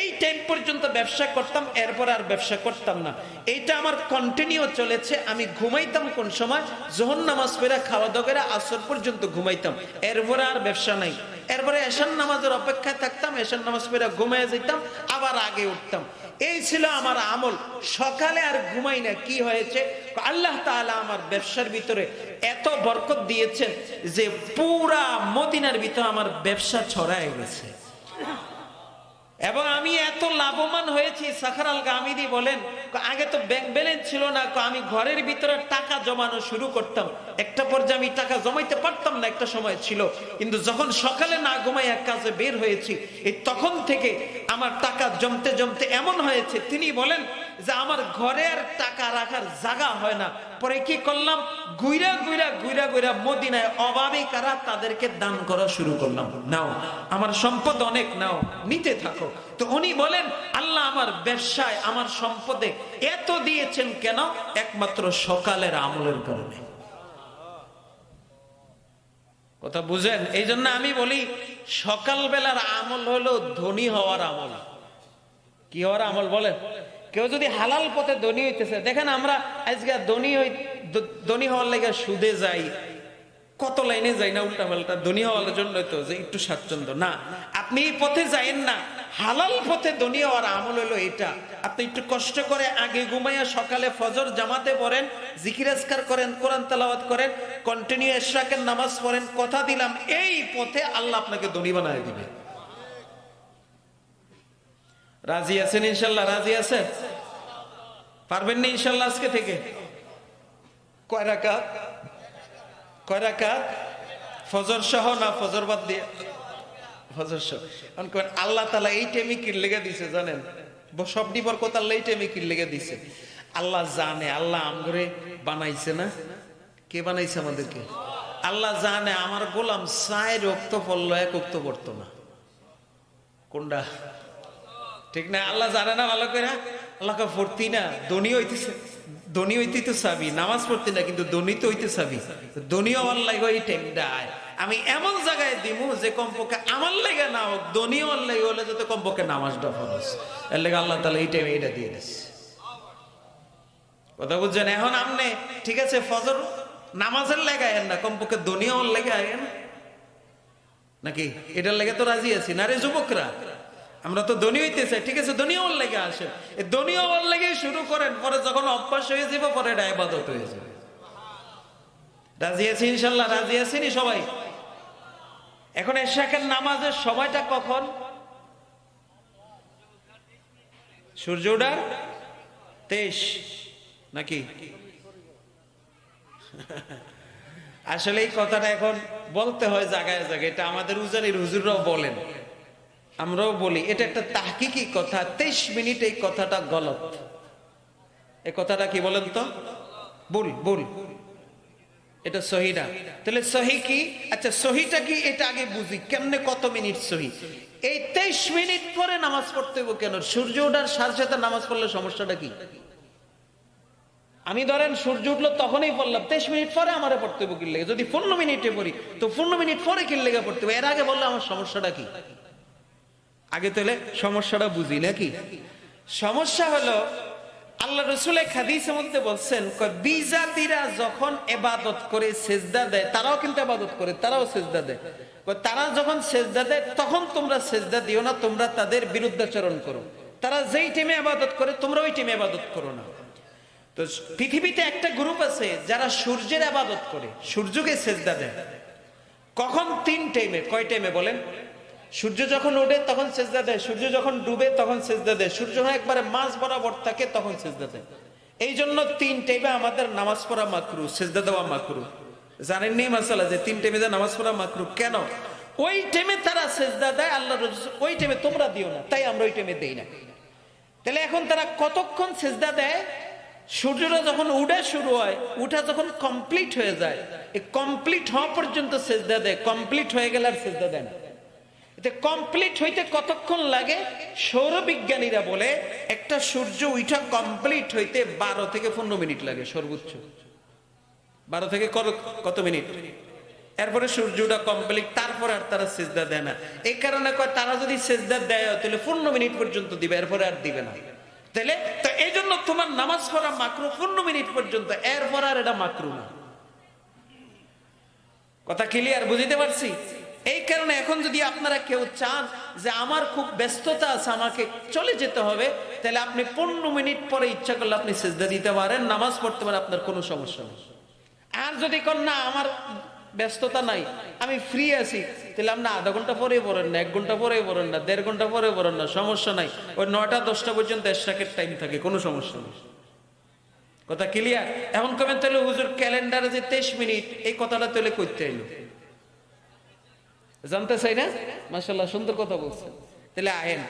এই টাইম পর্যন্ত ব্যবসা করতাম, এরপর আর ব্যবসা করতাম না। এইটা আমার কন্টিনিউ চলেছে। আমি ঘুমাইতাম কোন সময়, জোহর নামাজ পড়ে খাওয়া দাওয়া করে আসর পর্যন্ত ঘুমাইতাম, এরপরে আর ব্যবসা নাই। এরপরে এশার নামাজের অপেক্ষায় থাকতাম, এশার নামাজ পড়ে ঘুমাইয়া যেতাম, আবার আগে উঠতাম। এই ছিল আমার আমল। সকালে আর ঘুমাই না। কি হয়েছে, আল্লাহ তাআলা আমার ব্যবসার ভিতরে এত বরকত দিয়েছেন যে পুরা মদিনার ভিতরে আমার ব্যবসা ছড়ায় গেছে এবং আমি এত লাভবান হয়েছি। সাখার আল গামিদি বলেন, আগে তো ব্যাংক ব্যালেন্স ছিল না, আমি ঘরের ভিতরে টাকা জমানো শুরু করতাম। একটা পর্যায়ে আমি টাকা জমাইতে পারতাম না, একটা সময় ছিল, কিন্তু যখন সকালে না ঘুমাই এক কাজে বের হয়েছি, এই তখন থেকে আমার টাকা জমতে জমতে এমন হয়েছে, তিনি বলেন যে আমার ঘরে আর টাকা রাখার জায়গা হয় না। পরে কি করলাম, ঘুরা ঘুরা ঘুরা ঘুরা মদিনায় অভাবী কারা তাদেরকে দান করা শুরু করলাম, নাও আমার সম্পদ অনেক, নাও নিতে থাকো। তো উনি বলেন আল্লাহ আমার ব্যবসায় আমার সম্পদে এত দিয়েছেন কেন, একমাত্র সকালের আমলের কারণে। কথা বুঝেন? এই জন্য আমি বলি সকালবেলার আমল হলো ধনী হওয়ার আমল। কি হওয়ার আমল বলেন? কেউ যদি হালাল পথে ধনী হইতেছে, দেখেন আমরা আজকে ধনী হওয়ার লেগে সুদে যাই, কত লাইনে যাই না উল্টা পাল্টা, ধনী হওয়ার জন্য তো যে একটু স্বাচ্ছন্দ্য না, আপনি এই পথে যাইেন না। হালাল পথে ধনী হওয়ার আমল হলো এটা, আপনি একটু কষ্ট করে আগে ঘুমাইয়া সকালে ফজর জামাতে পড়েন, জিকির আজকার করেন, কোরআন তেলাওয়াত করেন, কন্টিনিউ ইশরাকের নামাজ পড়েন, কথা দিলাম এই পথে আল্লাহ আপনাকে ধনী বানায় দিবে। রাজি আছেন ইনশাল্লাহ? রাজি আছেন? পারবেন না ইনশাল্লাহ আজকে থেকে? কয় রাকাত? কয় রাকাত? ফজর সহ না ফজর বাদ দিয়ে? ফজর সহ। আল্লাহ তাআলা এই টাইমে কি লেগে দিছে জানেন? সব নিবার কথা আল্লাহ এই টাইমে কি লেগে দিছে আল্লাহ জানে। আল্লাহ আমগরে বানাইছে না? কে বানাইছে আমাদেরকে? আল্লাহ জানে আমার গোলাম 4 ওয়াক্ত পড়লো, 1 ওয়াক্ত পড়তো না। কোনটা ঠিক না? আল্লাহ জানে না ভালো করে? আল্লাহকে পড়তি না, ধনী হইতেছে, ধনী হইতে তো চাবি, নামাজ পড়তি না কিন্তু ধনী তো হইতে চাবি, ধনী হওয়ার লাগে এই টাইমটা আমি এমন জায়গায় দিমু যে কমপক্ষে আমার লেগে না হোক, ধনী হওয়ার লাগে হলে যাতে কমপক্ষে নামাজটা ফরজ, এর লেগে আল্লাহ তাআলা এই টাইমে এটা দিয়ে দিচ্ছে। কথা বুঝছেন? এখন আপনি ঠিক আছে ফজর নামাজের লেগে আয়েন না, কমপক্ষে ধনী হওয়ার লেগে আয়েন নাকি? এটার লেগে তো রাজি আছি না রে যুবকরা? আমরা তো ধনী হইতে চাই, ঠিক আছে, ধনী হওয়ার লেগে আসে, ধনী হওয়ার লেগে শুরু করেন, পরে যখন অভ্যাস হয়ে যাবে পরে এটা ইবাদত হয়ে যাবে। রাজি আছি ইনশাল্লাহ? রাজি আছেনি সবাই? এখন ইশরাকের নামাজের সময়টা কখন? সূর্য ওঠার 23 নাকি? আসলে এই কথাটা এখন বলতে হয় জায়গায় জায়গায়, এটা আমাদের উজানির হুজুররাও বলেন, আমরাও বলি, এটা একটা তাহকিকি কথা। 23 মিনিট এই কথাটা গলত। এই কথাটা কি বলেন তো? ভুল, ভুল, এটা সহি না। তাহলে সহি কি? আচ্ছা সহিটা কি এটা আগে বুঝি, কেমনে কত মিনিট সহি? এই 23 মিনিট পরে নামাজ পড়তে হবে কেন? সূর্য ওঠার 7:30 নামাজ পড়লে সমস্যাটা কি? আমি ধরেন সূর্য উঠলো তখনই পড়লাম, 23 মিনিট পরে আমারে পড়তে হবে কি লেগে? যদি 15 মিনিটে পড়ি তো 15 মিনিট পরে কি লেগে পড়তে হবে? এর আগে বললে আমার সমস্যাটা কি? আগে তাহলে সমস্যাটা বুঝি নাকি? সমস্যা হলো আল্লাহ রাসূল এক হাদিসের মধ্যে বলছেন, বিজাতিরা যখন ইবাদত করে সিজদা দেয়, তারাও কিন্তু ইবাদত করে, তারাও সিজদা দেয়, তারা যখন সিজদা দেয় তখন তোমরা সিজদা দিও না, তোমরা তাদের বিরুদ্ধাচরণ করো। তারা যেই টিমে ইবাদত করে তোমরা ওই টিমে ইবাদত করো না। তো পৃথিবীতে একটা গ্রুপ আছে যারা সূর্যের ইবাদত করে, সূর্যকে সিজদা দেয়। কখন? 3 টাইমে। কয় টাইমে বলেন? সূর্য যখন ওঠে তখন সিজদা দেয়, সূর্য যখন ডুবে তখন সিজদা দেয়, সূর্য যখন একবারে মাঝ বরাবর থাকে তখন সিজদা দেয়। এই জন্য 3 টাইমে আমাদের নামাজ পড়া মাকরু, সিজদা দেওয়া মাকরু। জানেননি মাসালা যে 3 টাইমে নামাজ পড়া মাকরুহ কেন? ওই টাইমে তারা সেজদা দেয় আল্লাহ রাসূল, ওই টাইমে তোমরা দিও না, তাই আমরা ওই টাইমে দেই না। তাহলে এখন তারা কতক্ষণ সেজদা দেয়? সূর্যটা যখন উঠা শুরু হয়, উঠা যখন কমপ্লিট হয়ে যায়, এই কমপ্লিট হওয়া পর্যন্ত সেজদা দেয়, কমপ্লিট হয়ে গেলে আর সেজদা দেয় না। এতে কমপ্লিট হইতে কতক্ষণ লাগে? সৌরবিজ্ঞানীরা বলে একটা সূর্য উঠা কমপ্লিট হইতে 12 থেকে 15 মিনিট লাগে সর্বোচ্চ। 12 থেকে কত মিনিট? এরপরে সূর্যটা কমপ্লিট, তারপরে আর তারা সেজদা দেয় না। এই কারণে কয় তারা যদি সেজদা দেয় তাহলে 15 মিনিট পর্যন্ত দিবে, এরপরে আর দিবে না। তাহলে তো এই জন্য তোমার নামাজ পড়া মাকরুহ 15 মিনিট পর্যন্ত, এরপর আর এটা মাকরুহ না। কথা ক্লিয়ার? বুঝতে পারছি? এই কারণে এখন যদি আপনারা কেউ চান যে আমার খুব ব্যস্ততা আছে, আমাকে চলে যেতে হবে, তাহলে আপনি 15 মিনিট পরে ইচ্ছা করলে আপনি সেজদা দিতে পারেন, নামাজ পড়তে পারেন, আপনার কোনো সমস্যা নেই। আর যদি কোন না আমার ব্যস্ততা নাই, আমি ফ্রি আছি, তাহলে আপনি আধা ঘন্টা পরে পড়েন না, 1 ঘন্টা পরে পড়েন না, 1.5 ঘন্টা পরে পড়েন না, সমস্যা নাই। ওই 9টা-10টা পর্যন্ত এশরাকের টাইম থাকে, কোনো সমস্যা নেই। কথা ক্লিয়ার? এখন কবেন তাহলে হুজুর ক্যালেন্ডারে যে 23 মিনিট, এই কথাটা তাহলে করতে এলো, জানতে চাই না? মাশাআল্লাহ, সুন্দর কথা বলছেন। তাহলে আইন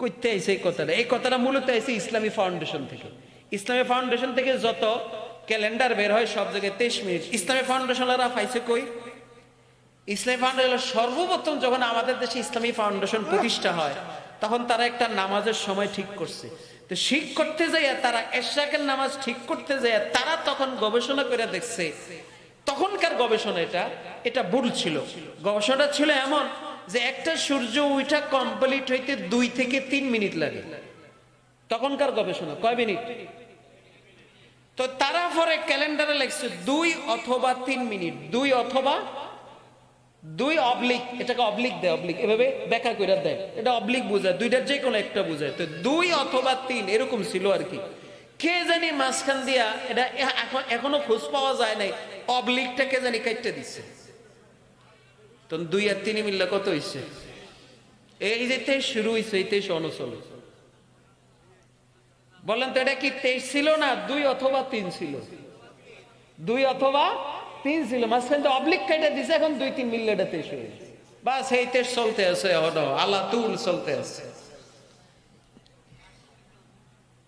কইতে আইছে এই কথাটা, এই কথাটা মূলত আইছে ইসলামী ফাউন্ডেশন থেকে। ইসলামী ফাউন্ডেশন থেকে যত ক্যালেন্ডার বের হয় সব জায়গায় 23 মিনিট। ইসলামী ফাউন্ডেশনরা পাইছে কই? ইসলামী ফাউন্ডেশন সর্বপ্রথম যখন আমাদের দেশে ইসলামী ফাউন্ডেশন প্রতিষ্ঠা হয়, তখন তারা একটা নামাজের সময় ঠিক করছে। তো ঠিক করতে যাইয়া তারা এশরাকের নামাজ ঠিক করতে যাইয়া তারা তখন গবেষণা করে দেখছে, তখনকার গবেষণা এটা ভুল ছিল। গবেষণা ছিল এমন যে একটা সূর্য ওইটা কমপ্লিট হইতে 2 থেকে 3 মিনিট লাগে। তখনকার গবেষণা কয় মিনিট? তো তারা পরে ক্যালেন্ডারে লিখছে 2 অথবা 3 মিনিট, 2 অথবা 2 অবলিক, এটাকে অবলিক দেয়, অবলিক এভাবে ব্যাখ্যা করে দেয়, এটা অবলিক বোঝায়, দুইটার যে কোনো একটা বোঝায়। তো 2 অথবা 3 এরকম ছিল আর কি। কে জানি মাঝখান দিয়া এটা এখনো খোঁজ পাওয়া যায় নাই, অবলিকটা কে জানি কাটতে দিচ্ছে। তো 2 আর 3 মিললে কত হইছে? এই যে শুরু হইছে, এই 23 অনচল। বলেন তো এটা কি 23 ছিল না 2 অথবা 3 ছিল? 2 অথবা 3 ছিল, মাঝখান তো অবলিক কাটা দিছে, এখন 2-3 মিললে এটা 23 হয়ে গেছে। বাস এই 23 চলতে আছে, আল্লাহ তুল চলতে আছে।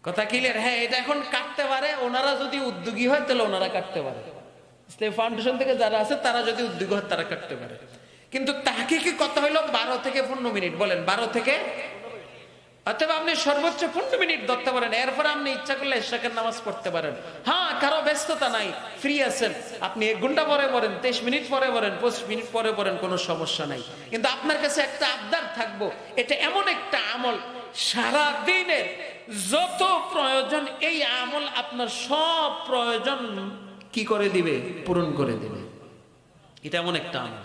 কথা ক্লিয়ার? হ্যাঁ, এটা এখন কাটতে পারে, ওনারা যদি উদ্যোগী হয় তাহলে ওনারা কাটতে পারে। ইসলামী ফাউন্ডেশন থেকে যারা আছে তারা যদি উদ্যোগী হয় তারা কাটতে পারে। কিন্তু তাহকিকি কথা হলো 12 থেকে 15 মিনিট। বলেন 12 থেকে, অথবা আপনি সর্বোচ্চ 15 মিনিট ধরতে পারেন, এরপর আপনি ইচ্ছা করলে এশরাকের নামাজ পড়তে পারেন। হ্যাঁ, কারো ব্যস্ততা নাই, ফ্রি আছেন, আপনি 1 ঘন্টা পরে পড়েন, 23 মিনিট পরে পড়েন, 25 মিনিট পরে পড়েন, কোনো সমস্যা নাই। কিন্তু আপনার কাছে একটা আবদার থাকবো, এটা এমন একটা আমল সারা দিনের যত প্রয়োজন, এই আমল আপনার সব প্রয়োজন কি করে দিবে? পূরণ করে দিবে। এটা এমন একটা আমল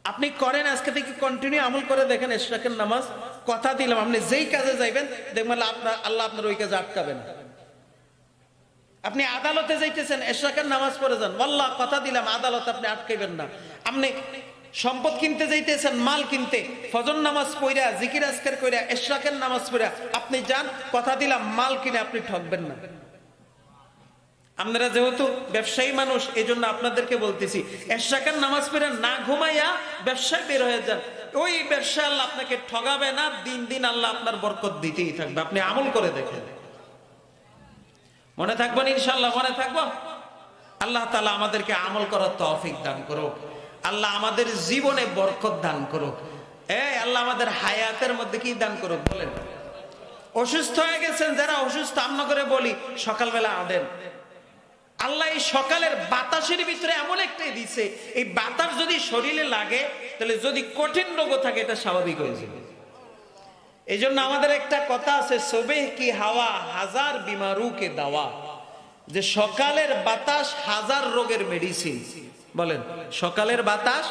আপনি করেন, আজকে থেকে কন্টিনিউ আমল করে দেখেন এশরাকের নামাজ। কথা দিলাম, আপনি যেই কাজে যাইবেন দেখবেন আল্লাহ আপনার ওই কাজে আটকাবেন। আপনি আদালতে যাইতেছেন, এশরাকের নামাজ পড়ে যান, আল্লাহ কথা দিলাম আদালতে আপনি আটকাইবেন না। আপনি সম্পদ কিনতে যাইতেছেন, মাল কিনতে, ফজর নামাজ পড়া, জিকির আজকার কইরা, এশরাকের নামাজ পড়া আপনি যান, কথা দিলাম মাল কিনে আপনি ঠকবেন না। আপনারা যেহেতু ব্যবসায়ী মানুষ, এই জন্য আপনাদেরকে বলতেছি, এশরাকের নামাজ পড়ে না ঘুমাইয়া ব্যবসায় বের হয়ে যান, ওই ব্যবসা আল্লাহ আপনাকে ঠগাবে না, দিন দিন আল্লাহ আপনার বরকত দিতেই থাকবে। আপনি আমল করে দেখেন, মনে থাকবেন ইনশাআল্লাহ, মনে থাকবো। আল্লাহ তাআলা আমাদেরকে আমল করার তৌফিক দান করুক, আল্লাহ আমাদের জীবনে বরকত দান করুক, আল্লাহ আমাদের হায়াতের মধ্যে কি দান করুক। বলেন, অসুস্থ হয়ে গেছেন যারা, অসুস্থ আমরা করে বলি সকালবেলা আদেন, আল্লাহ এই সকালের বাতাসের ভিতরে এমন একটাই দিছে, এই বাতাস যদি শরীরে লাগে তাহলে যদি কঠিন রোগও থাকে এটা স্বাভাবিক হয়ে যাবে। এই জন্য আমাদের একটা কথা আছে, সুবহ কি হাওয়া হাজার বিমারু কে দাওয়া, যে সকালের বাতাস হাজার রোগের মেডিসিন। বলেন, সকালের বাতাস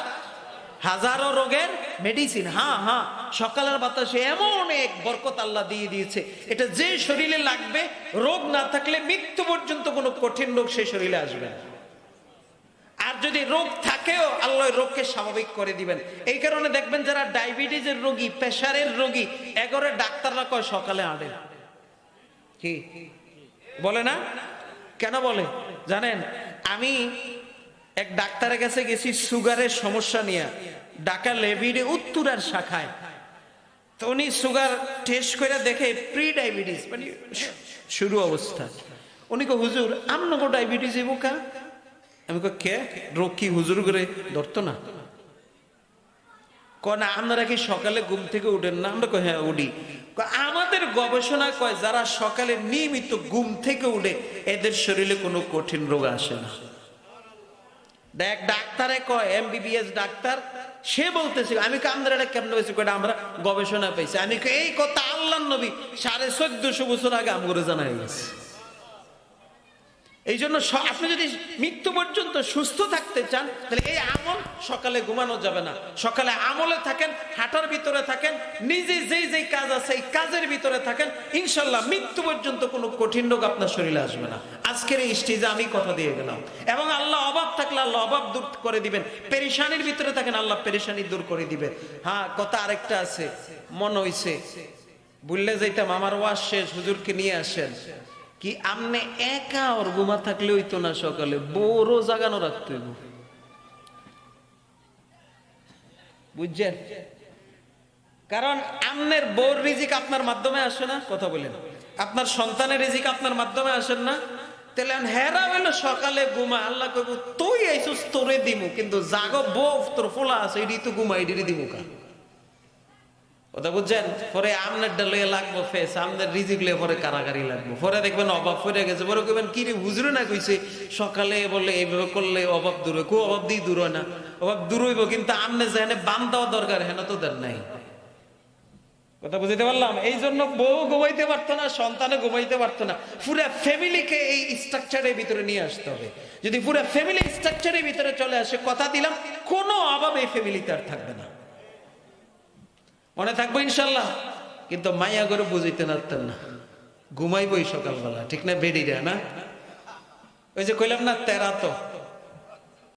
হাজারো রোগের মেডিসিন। হ্যাঁ হ্যাঁ, সকালের বাতাসে এমন এক বরকত আল্লাহ দিয়ে দিয়েছে, এটা যে শরীরে লাগবে, রোগ না থাকলে মৃত্যু পর্যন্ত কোনো কঠিন রোগ সেই শরীরে আসবে না। আর যদি রোগ থাকেও আল্লাহ রোগকে স্বাভাবিক করে দিবেন। এই কারণে দেখবেন যারা ডায়াবেটিসের রোগী, প্রেসারের রোগী, এগরে ডাক্তাররা কয় সকালে আডেন। কি বলে না? কেন বলে জানেন? আমি এক ডাক্তারের কাছে গেছি সুগারের সমস্যা নিয়ে, ঢাকা লেভিডে উত্তরার শাখায়। তো উনি সুগার টেস্ট করে দেখে প্রি ডায়াবেটিস, মানে শুরু অবস্থা। উনি কো হুজুর আমনগো ডায়াবেটিস এবো কা? আমি কো কে রোগ কি হুজুর করে ধরতো না? না আপনারা কি সকালে ঘুম থেকে উঠেন না? আমরা কই হ্যাঁ উঠি। আমাদের গবেষণা কয় যারা সকালে নিয়মিত ঘুম থেকে উঠে এদের শরীরে কোনো কঠিন রোগ আসে না। দেখ ডাক্তারে কয়, এমবিবিএস ডাক্তার, সে বলতেছে, আমি কামদারা কেমন হয়েছে কয়টা আমরা গবেষণা পাইছি। আমি এই কথা আল্লাহর নবী 1450 বছর আগে আমগরে জানাই গেছে। এই জন্য আপনি যদি মৃত্যু পর্যন্ত সুস্থ থাকতে চান তাহলে এই আমল সকালে ঘুমানো যাবে না। সকালে আমলে থাকেন, হাঁটার ভিতরে থাকেন, নিজে যেই কাজ আছে এই কাজের ভিতরে থাকেন, ইনশাল্লাহ মৃত্যু পর্যন্ত কোনো কঠিন রোগ আপনার শরীরে আসবে না। আজকের এই স্টেজে আমি কথা দিয়ে গেলাম। এবং আল্লাহ অভাব থাকলে আল্লাহ অভাব দূর করে দিবেন। পেরেশানির ভিতরে থাকেন, আল্লাহ পেরেশানি দূর করে দিবেন। হ্যাঁ, কথা আরেকটা আছে, মনে হইছে বললে যাইতাম, আমার ওয়াজ শেষ, হুজুরকে নিয়ে আসেন। কি আমনে একা ওর ঘুমা থাকলে হইতো না, সকালে বড় জাগানো রাখতে হইব, বুঝছেন? কারণ আমনের বোর রিজিক আপনার মাধ্যমে আসে না, কথা বলেন, আপনার সন্তানের রিজিক আপনার মাধ্যমে আসেন না। তাহলে হেরা হইলো সকালে ঘুমা, আল্লাহ কইব তুই আইসুস তোরে দিমু, কিন্তু জাগো বউ তোর ফোলা আছে এডি তো ঘুমা এডি দিমু কা? কথা বুঝছেন? পরে আমনের ডালে লাগবো ফেস, আমনের রিজিক লয়ে পরে কারাগারি লাগবো। পরে দেখবেন অভাব পড়ে গেছে, পরে কইবেন কি রে হুজুরে না কইছে সকালে বলে এইভাবে করলে অভাব দূর হয়। কো অভাব দিয়ে দূর হয় না? অভাব দূর হইব, কিন্তু আমনে যেখানে বান দেওয়া দরকার হেন তো দেন নাই। কথা বুঝতে পারলাম? এই জন্য বউ ঘুমাইতে পারতো না, সন্তানে ঘুমাইতে পারতো না। পুরা ফ্যামিলিকে এই স্ট্রাকচারের ভিতরে নিয়ে আসতে হবে। যদি পুরা ফ্যামিলি স্ট্রাকচারের ভিতরে চলে আসে, কথা দিলাম কোনো অভাব এই ফ্যামিলিতে আর থাকবে না। মনে থাকবো ইনশাল্লাহ। কিন্তু মাইয়া করে বুঝাইতে পারতেন না, ঘুমাইবই সকালবেলা, ঠিক না? বেডিরা না, ওই যে কইলাম না তেরা তো